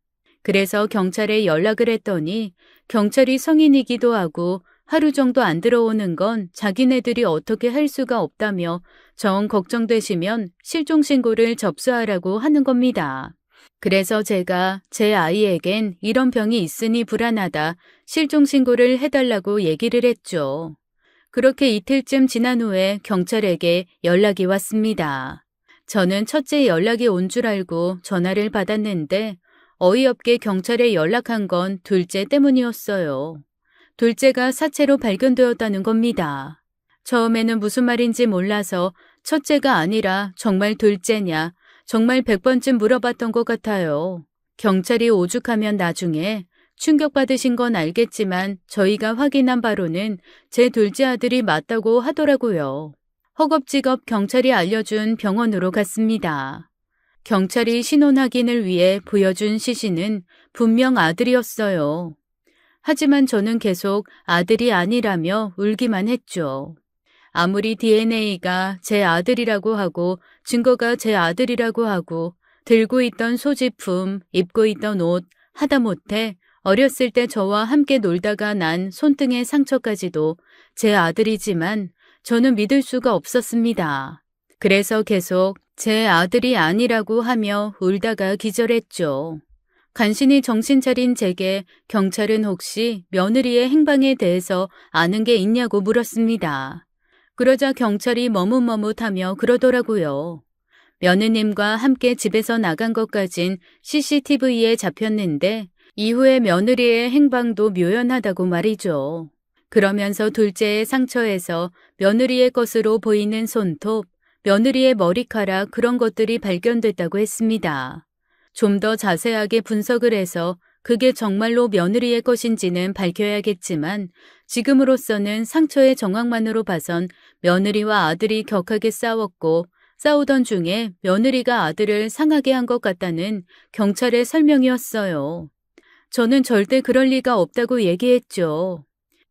그래서 경찰에 연락을 했더니 경찰이 성인이기도 하고 하루 정도 안 들어오는 건 자기네들이 어떻게 할 수가 없다며 정 걱정되시면 실종신고를 접수하라고 하는 겁니다. 그래서 제가 제 아이에겐 이런 병이 있으니 불안하다 실종신고를 해달라고 얘기를 했죠. 그렇게 이틀쯤 지난 후에 경찰에게 연락이 왔습니다. 저는 첫째 연락이 온 줄 알고 전화를 받았는데 어이없게 경찰에 연락한 건 둘째 때문이었어요. 둘째가 사체로 발견되었다는 겁니다. 처음에는 무슨 말인지 몰라서 첫째가 아니라 정말 둘째냐, 정말 100번쯤 물어봤던 것 같아요. 경찰이 오죽하면 나중에 충격받으신 건 알겠지만 저희가 확인한 바로는 제 둘째 아들이 맞다고 하더라고요. 허겁지겁 경찰이 알려준 병원으로 갔습니다. 경찰이 신원 확인을 위해 보여준 시신은 분명 아들이었어요. 하지만 저는 계속 아들이 아니라며 울기만 했죠. 아무리 DNA가 제 아들이라고 하고 증거가 제 아들이라고 하고 들고 있던 소지품, 입고 있던 옷, 하다못해 어렸을 때 저와 함께 놀다가 난 손등의 상처까지도 제 아들이지만 저는 믿을 수가 없었습니다. 그래서 계속 제 아들이 아니라고 하며 울다가 기절했죠. 간신히 정신 차린 제게 경찰은 혹시 며느리의 행방에 대해서 아는 게 있냐고 물었습니다. 그러자 경찰이 머뭇머뭇하며 그러더라고요. 며느님과 함께 집에서 나간 것까진 CCTV에 잡혔는데 이후에 며느리의 행방도 묘연하다고 말이죠. 그러면서 둘째의 상처에서 며느리의 것으로 보이는 손톱, 며느리의 머리카락 그런 것들이 발견됐다고 했습니다. 좀 더 자세하게 분석을 해서 그게 정말로 며느리의 것인지는 밝혀야겠지만 지금으로서는 상처의 정황만으로 봐선 며느리와 아들이 격하게 싸웠고 싸우던 중에 며느리가 아들을 상하게 한 것 같다는 경찰의 설명이었어요. 저는 절대 그럴 리가 없다고 얘기했죠.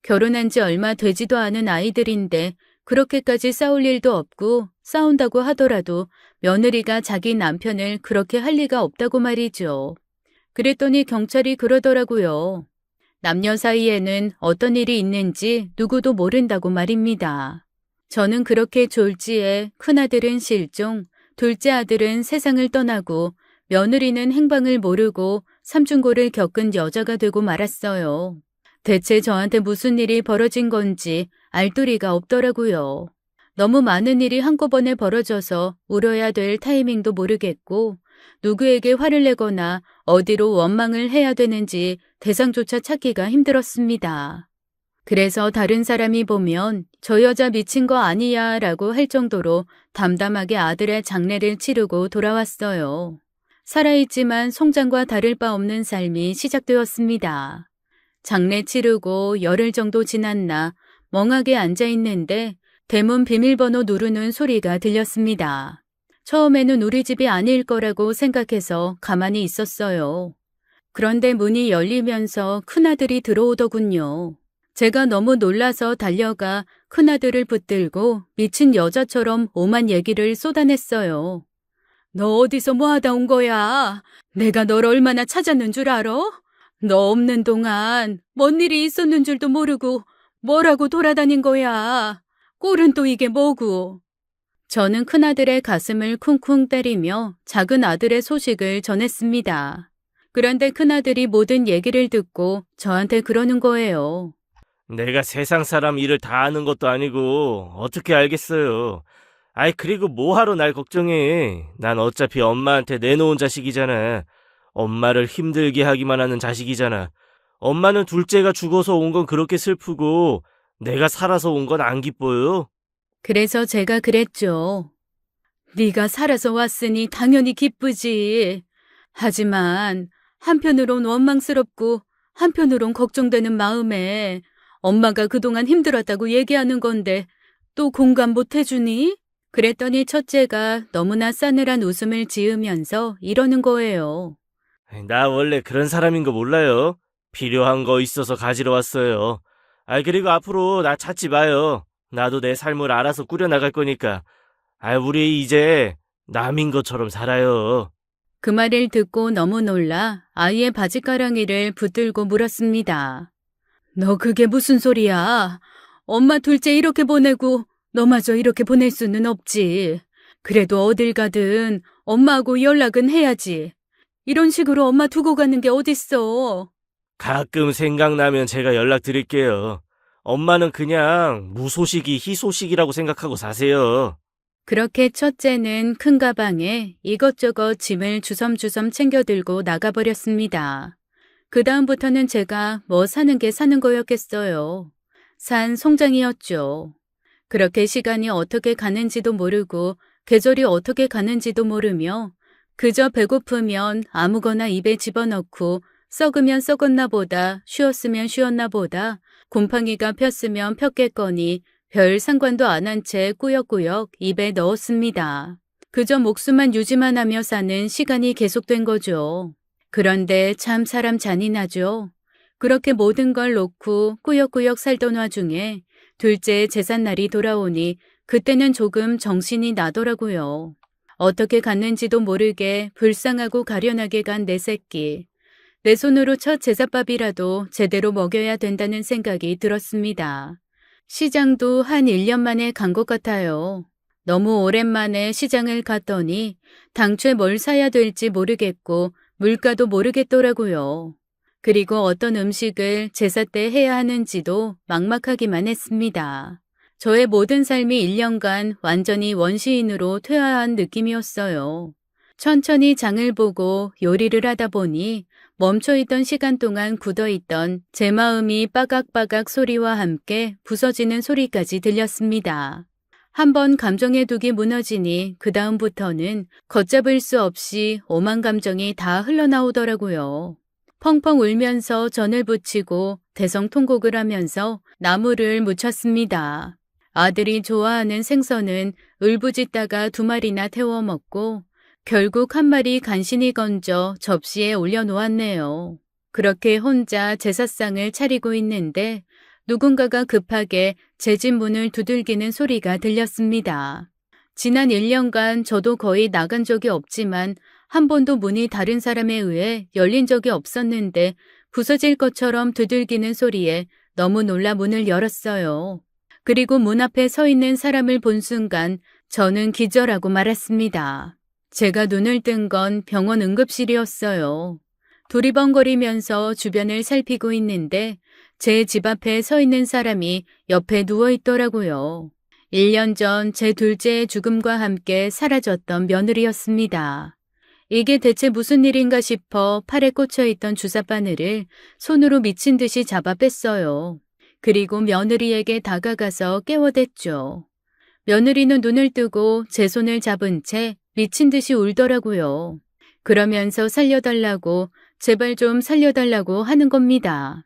결혼한 지 얼마 되지도 않은 아이들인데 그렇게까지 싸울 일도 없고 싸운다고 하더라도 며느리가 자기 남편을 그렇게 할 리가 없다고 말이죠. 그랬더니 경찰이 그러더라고요. 남녀 사이에는 어떤 일이 있는지 누구도 모른다고 말입니다. 저는 그렇게 졸지에 큰아들은 실종, 둘째 아들은 세상을 떠나고 며느리는 행방을 모르고 삼중고를 겪은 여자가 되고 말았어요. 대체 저한테 무슨 일이 벌어진 건지 알도리가 없더라고요. 너무 많은 일이 한꺼번에 벌어져서 울어야 될 타이밍도 모르겠고 누구에게 화를 내거나 어디로 원망을 해야 되는지 대상조차 찾기가 힘들었습니다. 그래서 다른 사람이 보면 저 여자 미친 거 아니야 라고 할 정도로 담담하게 아들의 장례를 치르고 돌아왔어요. 살아있지만 송장과 다를 바 없는 삶이 시작되었습니다. 장례 치르고 열흘 정도 지났나 멍하게 앉아있는데 대문 비밀번호 누르는 소리가 들렸습니다. 처음에는 우리 집이 아닐 거라고 생각해서 가만히 있었어요. 그런데 문이 열리면서 큰아들이 들어오더군요. 제가 너무 놀라서 달려가 큰아들을 붙들고 미친 여자처럼 오만 얘기를 쏟아냈어요. 너 어디서 뭐 하다 온 거야? 내가 널 얼마나 찾았는 줄 알아? 너 없는 동안 뭔 일이 있었는 줄도 모르고 뭐라고 돌아다닌 거야? 꼴은 또 이게 뭐고? 저는 큰아들의 가슴을 쿵쿵 때리며 작은 아들의 소식을 전했습니다. 그런데 큰아들이 모든 얘기를 듣고 저한테 그러는 거예요. 내가 세상 사람 일을 다 아는 것도 아니고 어떻게 알겠어요. 아이 그리고 뭐하러 날 걱정해. 난 어차피 엄마한테 내놓은 자식이잖아. 엄마를 힘들게 하기만 하는 자식이잖아. 엄마는 둘째가 죽어서 온 건 그렇게 슬프고 내가 살아서 온 건 안 기뻐요. 그래서 제가 그랬죠. 네가 살아서 왔으니 당연히 기쁘지. 하지만 한편으론 원망스럽고 한편으론 걱정되는 마음에 엄마가 그동안 힘들었다고 얘기하는 건데 또 공감 못 해주니? 그랬더니 첫째가 너무나 싸늘한 웃음을 지으면서 이러는 거예요. 나 원래 그런 사람인 거 몰라요. 필요한 거 있어서 가지러 왔어요. 아이 그리고 앞으로 나 찾지 마요. 나도 내 삶을 알아서 꾸려나갈 거니까. 우리 이제 남인 것처럼 살아요. 그 말을 듣고 너무 놀라 아이의 바지가랑이를 붙들고 물었습니다. 너 그게 무슨 소리야? 엄마 둘째 이렇게 보내고 너마저 이렇게 보낼 수는 없지. 그래도 어딜 가든 엄마하고 연락은 해야지. 이런 식으로 엄마 두고 가는 게 어딨어. 가끔 생각나면 제가 연락드릴게요. 엄마는 그냥 무소식이 희소식이라고 생각하고 사세요. 그렇게 첫째는 큰 가방에 이것저것 짐을 주섬주섬 챙겨 들고 나가버렸습니다. 그 다음부터는 제가 뭐 사는 게 사는 거였겠어요. 산 송장이었죠. 그렇게 시간이 어떻게 가는지도 모르고 계절이 어떻게 가는지도 모르며 그저 배고프면 아무거나 입에 집어넣고 썩으면 썩었나 보다 쉬었으면 쉬었나 보다 곰팡이가 폈으면 폈겠거니 별 상관도 안 한 채 꾸역꾸역 입에 넣었습니다. 그저 목숨만 유지만 하며 사는 시간이 계속된 거죠. 그런데 참 사람 잔인하죠. 그렇게 모든 걸 놓고 꾸역꾸역 살던 와중에 둘째 제삿날이 돌아오니 그때는 조금 정신이 나더라고요. 어떻게 갔는지도 모르게 불쌍하고 가련하게 간 내 새끼. 내 손으로 첫 제삿밥이라도 제대로 먹여야 된다는 생각이 들었습니다. 시장도 한 1년 만에 간 것 같아요. 너무 오랜만에 시장을 갔더니 당최 뭘 사야 될지 모르겠고 물가도 모르겠더라고요. 그리고 어떤 음식을 제사 때 해야 하는지도 막막하기만 했습니다. 저의 모든 삶이 1년간 완전히 원시인으로 퇴화한 느낌이었어요. 천천히 장을 보고 요리를 하다 보니 멈춰있던 시간 동안 굳어있던 제 마음이 빠각빠각 소리와 함께 부서지는 소리까지 들렸습니다. 한번 감정의 둑이 무너지니 그 다음부터는 걷잡을 수 없이 오만 감정이 다 흘러나오더라고요. 펑펑 울면서 전을 붙이고 대성통곡을 하면서 나무를 묻혔습니다. 아들이 좋아하는 생선은 울부짖다가 2마리나 태워 먹고 결국 1마리 간신히 건져 접시에 올려놓았네요. 그렇게 혼자 제사상을 차리고 있는데 누군가가 급하게 제 집 문을 두들기는 소리가 들렸습니다. 지난 1년간 저도 거의 나간 적이 없지만 한 번도 문이 다른 사람에 의해 열린 적이 없었는데 부서질 것처럼 두들기는 소리에 너무 놀라 문을 열었어요. 그리고 문 앞에 서 있는 사람을 본 순간 저는 기절하고 말았습니다. 제가 눈을 뜬 건 병원 응급실이었어요. 두리번거리면서 주변을 살피고 있는데 제 집 앞에 서 있는 사람이 옆에 누워 있더라고요. 1년 전 제 둘째의 죽음과 함께 사라졌던 며느리였습니다. 이게 대체 무슨 일인가 싶어 팔에 꽂혀있던 주사바늘을 손으로 미친 듯이 잡아 뺐어요. 그리고 며느리에게 다가가서 깨워댔죠. 며느리는 눈을 뜨고 제 손을 잡은 채 미친 듯이 울더라고요. 그러면서 살려달라고, 제발 좀 살려달라고 하는 겁니다.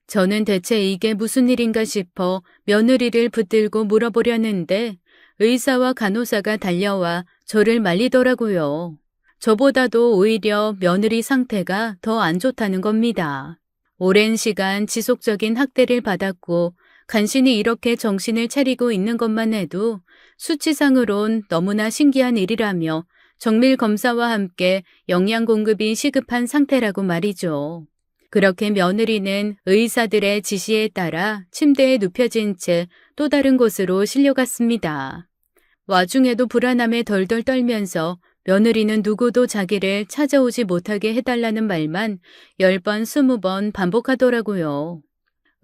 저는 대체 이게 무슨 일인가 싶어 며느리를 붙들고 물어보려는데 의사와 간호사가 달려와 저를 말리더라고요. 저보다도 오히려 며느리 상태가 더 안 좋다는 겁니다. 오랜 시간 지속적인 학대를 받았고 간신히 이렇게 정신을 차리고 있는 것만 해도 수치상으론 너무나 신기한 일이라며 정밀 검사와 함께 영양 공급이 시급한 상태라고 말이죠. 그렇게 며느리는 의사들의 지시에 따라 침대에 눕혀진 채 또 다른 곳으로 실려갔습니다. 와중에도 불안함에 덜덜 떨면서 며느리는 누구도 자기를 찾아오지 못하게 해달라는 말만 10번, 20번 반복하더라고요.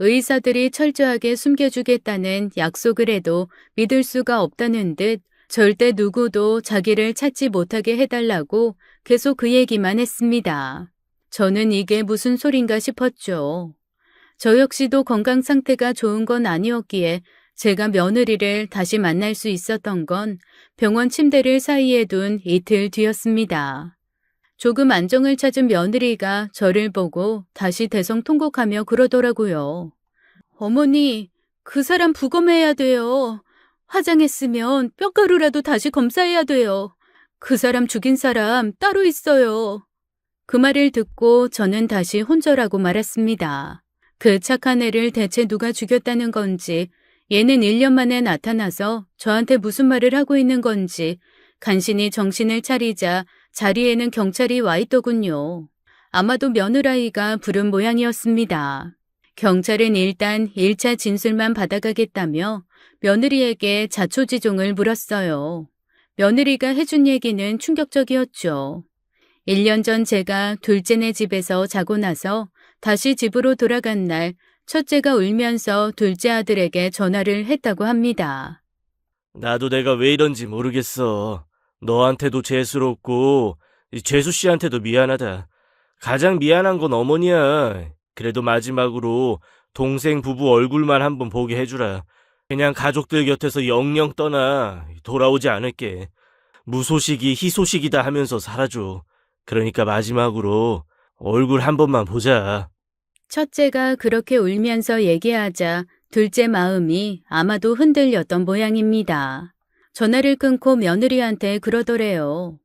의사들이 철저하게 숨겨주겠다는 약속을 해도 믿을 수가 없다는 듯 절대 누구도 자기를 찾지 못하게 해달라고 계속 그 얘기만 했습니다. 저는 이게 무슨 소린가 싶었죠. 저 역시도 건강 상태가 좋은 건 아니었기에 제가 며느리를 다시 만날 수 있었던 건 병원 침대를 사이에 둔 이틀 뒤였습니다. 조금 안정을 찾은 며느리가 저를 보고 다시 대성통곡하며 그러더라고요. 어머니, 그 사람 부검해야 돼요. 화장했으면 뼈가루라도 다시 검사해야 돼요. 그 사람 죽인 사람 따로 있어요. 그 말을 듣고 저는 다시 혼절하고 말았습니다. 그 착한 애를 대체 누가 죽였다는 건지, 얘는 1년 만에 나타나서 저한테 무슨 말을 하고 있는 건지 간신히 정신을 차리자 자리에는 경찰이 와 있더군요. 아마도 며느라이가 부른 모양이었습니다. 경찰은 일단 1차 진술만 받아가겠다며 며느리에게 자초지종을 물었어요. 며느리가 해준 얘기는 충격적이었죠. 1년 전 제가 둘째네 집에서 자고 나서 다시 집으로 돌아간 날 첫째가 울면서 둘째 아들에게 전화를 했다고 합니다. 나도 내가 왜 이런지 모르겠어. 너한테도 죄스럽고 재수 씨한테도 미안하다. 가장 미안한 건 어머니야. 그래도 마지막으로 동생 부부 얼굴만 한번 보게 해주라. 그냥 가족들 곁에서 영영 떠나 돌아오지 않을게. 무소식이 희소식이다 하면서 살아줘. 그러니까 마지막으로 얼굴 한 번만 보자. 첫째가 그렇게 울면서 얘기하자 둘째 마음이 아마도 흔들렸던 모양입니다. 전화를 끊고 며느리한테 그러더래요.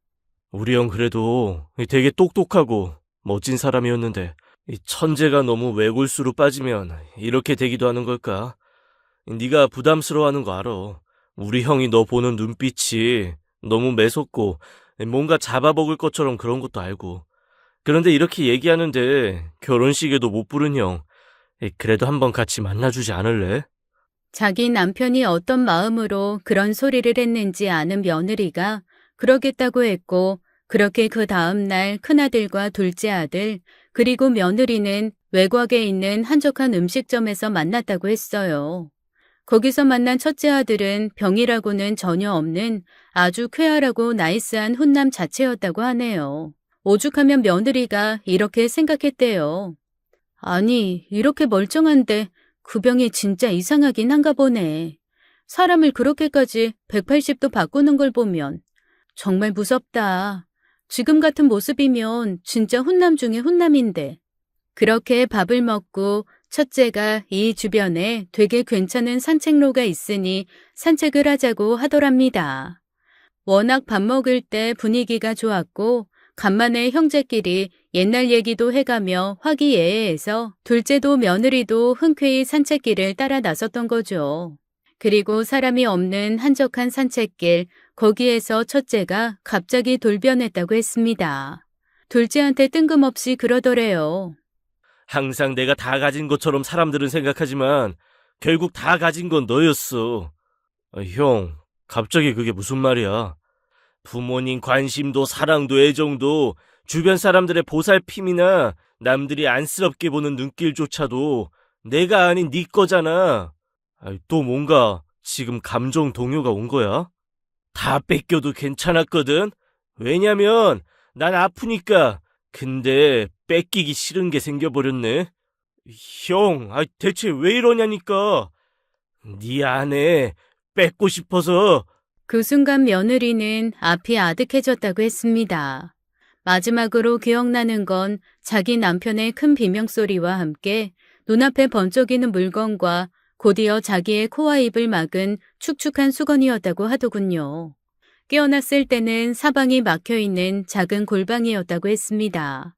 우리 형 그래도 되게 똑똑하고 멋진 사람이었는데 이 천재가 너무 외골수로 빠지면 이렇게 되기도 하는 걸까? 네가 부담스러워하는 거 알아. 우리 형이 너 보는 눈빛이 너무 매섭고 뭔가 잡아먹을 것처럼 그런 것도 알고. 그런데 이렇게 얘기하는데 결혼식에도 못 부른 형. 그래도 한번 같이 만나주지 않을래? 자기 남편이 어떤 마음으로 그런 소리를 했는지 아는 며느리가 그러겠다고 했고 그렇게 그 다음 날 큰아들과 둘째 아들 그리고 며느리는 외곽에 있는 한적한 음식점에서 만났다고 했어요. 거기서 만난 첫째 아들은 병이라고는 전혀 없는 아주 쾌활하고 나이스한 훈남 자체였다고 하네요. 오죽하면 며느리가 이렇게 생각했대요. 아니, 이렇게 멀쩡한데 그 병이 진짜 이상하긴 한가 보네. 사람을 그렇게까지 180도 바꾸는 걸 보면 정말 무섭다. 지금 같은 모습이면 진짜 훈남 중에 훈남인데. 그렇게 밥을 먹고 첫째가 이 주변에 되게 괜찮은 산책로가 있으니 산책을 하자고 하더랍니다. 워낙 밥 먹을 때 분위기가 좋았고 간만에 형제끼리 옛날 얘기도 해가며 화기애애해서 둘째도 며느리도 흔쾌히 산책길을 따라 나섰던 거죠. 그리고 사람이 없는 한적한 산책길, 거기에서 첫째가 갑자기 돌변했다고 했습니다. 둘째한테 뜬금없이 그러더래요. 항상 내가 다 가진 것처럼 사람들은 생각하지만 결국 다 가진 건 너였어. 형, 갑자기 그게 무슨 말이야? 부모님 관심도 사랑도 애정도 주변 사람들의 보살핌이나 남들이 안쓰럽게 보는 눈길조차도 내가 아닌 네 거잖아. 또 뭔가 지금 감정 동요가 온 거야? 다 뺏겨도 괜찮았거든? 왜냐면 난 아프니까. 근데 뺏기기 싫은 게 생겨버렸네. 형, 대체 왜 이러냐니까. 네 아내 뺏고 싶어서. 그 순간 며느리는 앞이 아득해졌다고 했습니다. 마지막으로 기억나는 건 자기 남편의 큰 비명소리와 함께 눈앞에 번쩍이는 물건과 곧이어 자기의 코와 입을 막은 축축한 수건이었다고 하더군요. 깨어났을 때는 사방이 막혀있는 작은 골방이었다고 했습니다.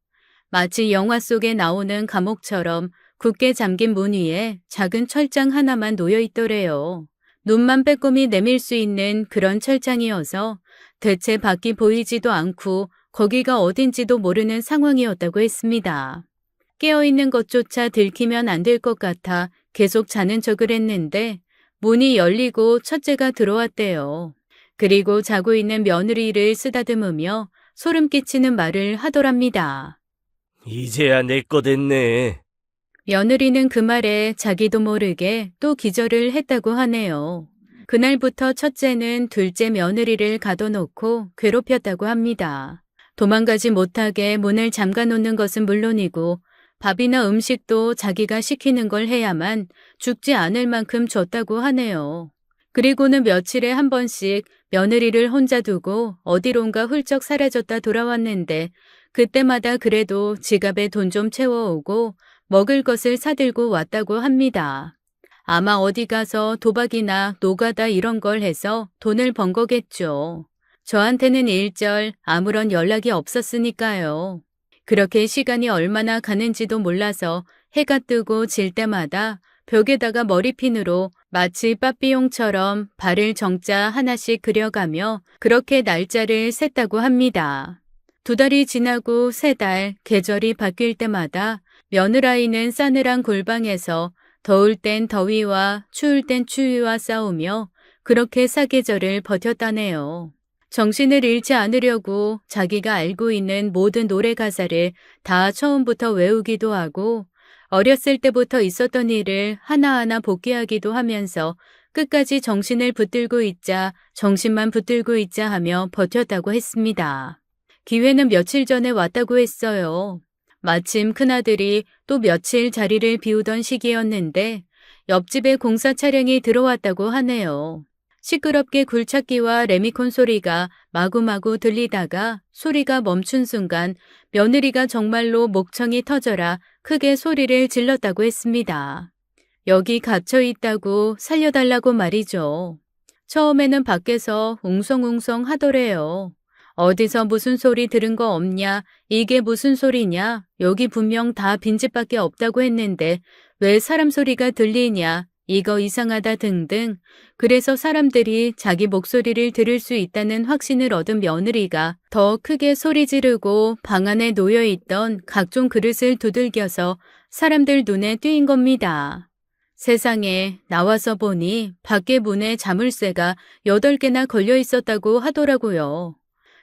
마치 영화 속에 나오는 감옥처럼 굳게 잠긴 문 위에 작은 철장 하나만 놓여 있더래요. 눈만 빼꼼히 내밀 수 있는 그런 철장이어서 대체 밖이 보이지도 않고 거기가 어딘지도 모르는 상황이었다고 했습니다. 깨어있는 것조차 들키면 안 될 것 같아 계속 자는 척을 했는데 문이 열리고 첫째가 들어왔대요. 그리고 자고 있는 며느리를 쓰다듬으며 소름 끼치는 말을 하더랍니다. 이제야 내 거 됐네. 며느리는 그 말에 자기도 모르게 또 기절을 했다고 하네요. 그날부터 첫째는 둘째 며느리를 가둬놓고 괴롭혔다고 합니다. 도망가지 못하게 문을 잠가놓는 것은 물론이고 밥이나 음식도 자기가 시키는 걸 해야만 죽지 않을 만큼 줬다고 하네요. 그리고는 며칠에 한 번씩 며느리를 혼자 두고 어디론가 훌쩍 사라졌다 돌아왔는데 그때마다 그래도 지갑에 돈 좀 채워오고 먹을 것을 사들고 왔다고 합니다. 아마 어디 가서 도박이나 노가다 이런 걸 해서 돈을 번 거겠죠. 저한테는 일절 아무런 연락이 없었으니까요. 그렇게 시간이 얼마나 가는지도 몰라서 해가 뜨고 질 때마다 벽에다가 머리핀으로 마치 빠삐용처럼 발을 정자 하나씩 그려가며 그렇게 날짜를 셌다고 합니다. 2달이 지나고 3달, 계절이 바뀔 때마다 며느라이는 싸늘한 골방에서 더울 땐 더위와 추울 땐 추위와 싸우며 그렇게 사계절을 버텼다네요. 정신을 잃지 않으려고 자기가 알고 있는 모든 노래 가사를 다 처음부터 외우기도 하고 어렸을 때부터 있었던 일을 하나하나 복귀하기도 하면서 끝까지 정신을 붙들고 있자 정신만 붙들고 있자 하며 버텼다고 했습니다. 기회는 며칠 전에 왔다고 했어요. 마침 큰아들이 또 며칠 자리를 비우던 시기였는데 옆집에 공사 차량이 들어왔다고 하네요. 시끄럽게 굴착기와 레미콘 소리가 마구마구 들리다가 소리가 멈춘 순간 며느리가 정말로 목청이 터져라 크게 소리를 질렀다고 했습니다. 여기 갇혀 있다고 살려달라고 말이죠. 처음에는 밖에서 웅성웅성 하더래요. 어디서 무슨 소리 들은 거 없냐? 이게 무슨 소리냐? 여기 분명 다 빈집밖에 없다고 했는데 왜 사람 소리가 들리냐? 이거 이상하다 등등. 그래서 사람들이 자기 목소리를 들을 수 있다는 확신을 얻은 며느리가 더 크게 소리 지르고 방 안에 놓여있던 각종 그릇을 두들겨서 사람들 눈에 띄인 겁니다. 세상에 나와서 보니 밖에 문에 자물쇠가 8개나 걸려 있었다고 하더라고요.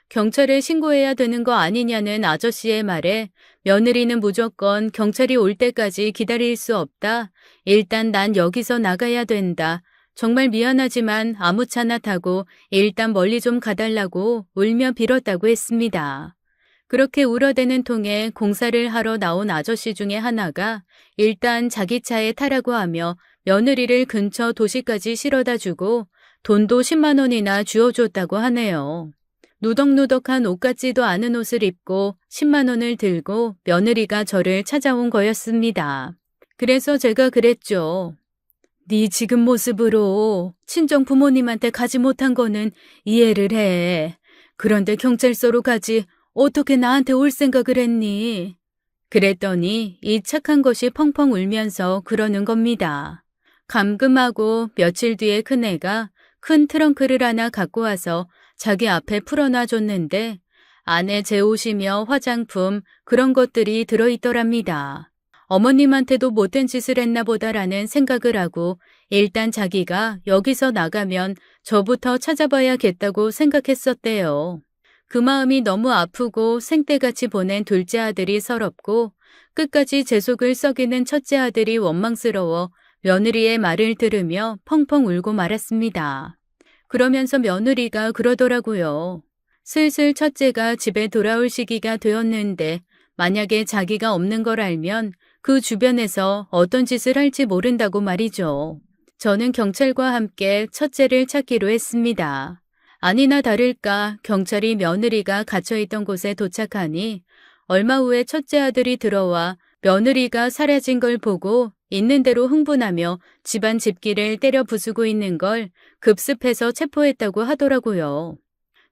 경찰에 신고해야 되는 거 아니냐는 아저씨의 말에 며느리는 무조건 경찰이 올 때까지 기다릴 수 없다. 일단 난 여기서 나가야 된다. 정말 미안하지만 아무 차나 타고 일단 멀리 좀 가달라고 울며 빌었다고 했습니다. 그렇게 울어대는 통에 공사를 하러 나온 아저씨 중에 하나가 일단 자기 차에 타라고 하며 며느리를 근처 도시까지 실어다 주고 돈도 10만 원이나 주어줬다고 하네요. 누덕누덕한 옷 같지도 않은 옷을 입고 10만 원을 들고 며느리가 저를 찾아온 거였습니다. 그래서 제가 그랬죠. 네 지금 모습으로 친정 부모님한테 가지 못한 거는 이해를 해. 그런데 경찰서로 가지 어떻게 나한테 올 생각을 했니? 그랬더니 이 착한 것이 펑펑 울면서 그러는 겁니다. 감금하고 며칠 뒤에 큰애가 큰 트렁크를 하나 갖고 와서 자기 앞에 풀어놔 줬는데 안에 제 옷이며 화장품 그런 것들이 들어있더랍니다. 어머님한테도 못된 짓을 했나 보다라는 생각을 하고 일단 자기가 여기서 나가면 저부터 찾아봐야겠다고 생각했었대요. 그 마음이 너무 아프고 생떼같이 보낸 둘째 아들이 서럽고 끝까지 제 속을 썩이는 첫째 아들이 원망스러워 며느리의 말을 들으며 펑펑 울고 말았습니다. 그러면서 며느리가 그러더라고요. 슬슬 첫째가 집에 돌아올 시기가 되었는데 만약에 자기가 없는 걸 알면 그 주변에서 어떤 짓을 할지 모른다고 말이죠. 저는 경찰과 함께 첫째를 찾기로 했습니다. 아니나 다를까 경찰이 며느리가 갇혀있던 곳에 도착하니 얼마 후에 첫째 아들이 들어와 며느리가 사라진 걸 보고 있는 대로 흥분하며 집안 집기를 때려 부수고 있는 걸 급습해서 체포했다고 하더라고요.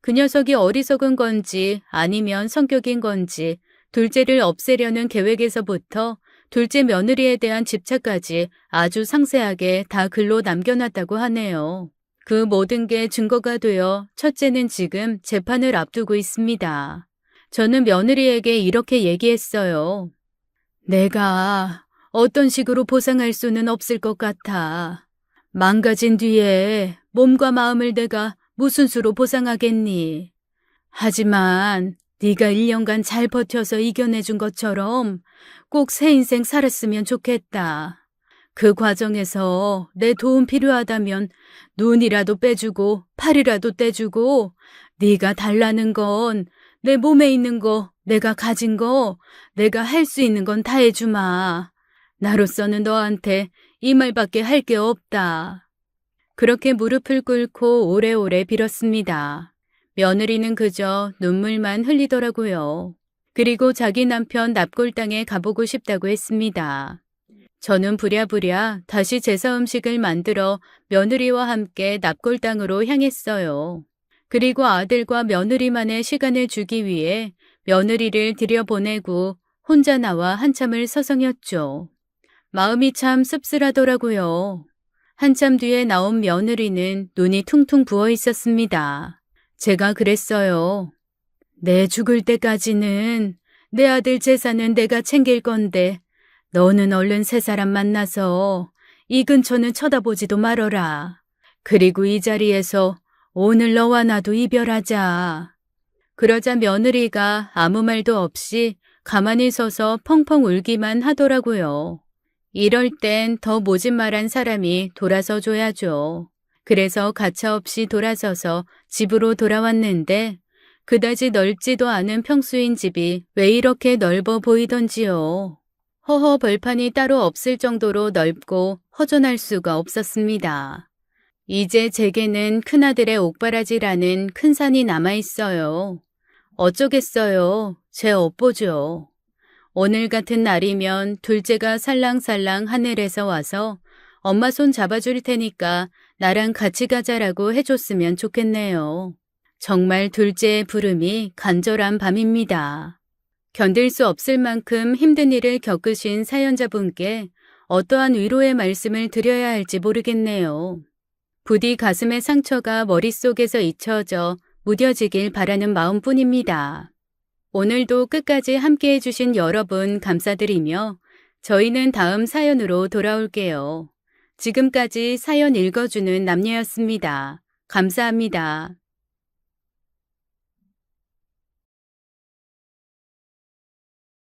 그 녀석이 어리석은 건지 아니면 성격인 건지 둘째를 없애려는 계획에서부터 둘째 며느리에 대한 집착까지 아주 상세하게 다 글로 남겨놨다고 하네요. 그 모든 게 증거가 되어 첫째는 지금 재판을 앞두고 있습니다. 저는 며느리에게 이렇게 얘기했어요. 내가 어떤 식으로 보상할 수는 없을 것 같아. 망가진 뒤에 몸과 마음을 내가 무슨 수로 보상하겠니? 하지만 네가 1년간 잘 버텨서 이겨내준 것처럼 꼭 새 인생 살았으면 좋겠다. 그 과정에서 내 도움 필요하다면 눈이라도 빼주고 팔이라도 떼주고 네가 달라는 건 내 몸에 있는 거, 내가 가진 거, 내가 할 수 있는 건 다 해주마. 나로서는 너한테 이 말밖에 할 게 없다. 그렇게 무릎을 꿇고 오래오래 빌었습니다. 며느리는 그저 눈물만 흘리더라고요. 그리고 자기 남편 납골당에 가보고 싶다고 했습니다. 저는 부랴부랴 다시 제사 음식을 만들어 며느리와 함께 납골당으로 향했어요. 그리고 아들과 며느리만의 시간을 주기 위해 며느리를 들여보내고 혼자 나와 한참을 서성였죠. 마음이 참 씁쓸하더라고요. 한참 뒤에 나온 며느리는 눈이 퉁퉁 부어 있었습니다. 제가 그랬어요. 내 죽을 때까지는 내 아들 재산은 내가 챙길 건데 너는 얼른 새 사람 만나서 이 근처는 쳐다보지도 말어라. 그리고 이 자리에서 오늘 너와 나도 이별하자. 그러자 며느리가 아무 말도 없이 가만히 서서 펑펑 울기만 하더라고요. 이럴 땐 더 모진말한 사람이 돌아서 줘야죠. 그래서 가차없이 돌아서서 집으로 돌아왔는데 그다지 넓지도 않은 평수인 집이 왜 이렇게 넓어 보이던지요. 허허 벌판이 따로 없을 정도로 넓고 허전할 수가 없었습니다. 이제 제게는 큰아들의 옥바라지라는 큰 산이 남아있어요. 어쩌겠어요. 제 업보죠. 오늘 같은 날이면 둘째가 살랑살랑 하늘에서 와서 엄마 손 잡아줄 테니까 나랑 같이 가자라고 해줬으면 좋겠네요. 정말 둘째의 부름이 간절한 밤입니다. 견딜 수 없을 만큼 힘든 일을 겪으신 사연자분께 어떠한 위로의 말씀을 드려야 할지 모르겠네요. 부디 가슴의 상처가 머릿속에서 잊혀져 무뎌지길 바라는 마음뿐입니다. 오늘도 끝까지 함께해 주신 여러분 감사드리며 저희는 다음 사연으로 돌아올게요. 지금까지 사연 읽어주는 남녀였습니다. 감사합니다.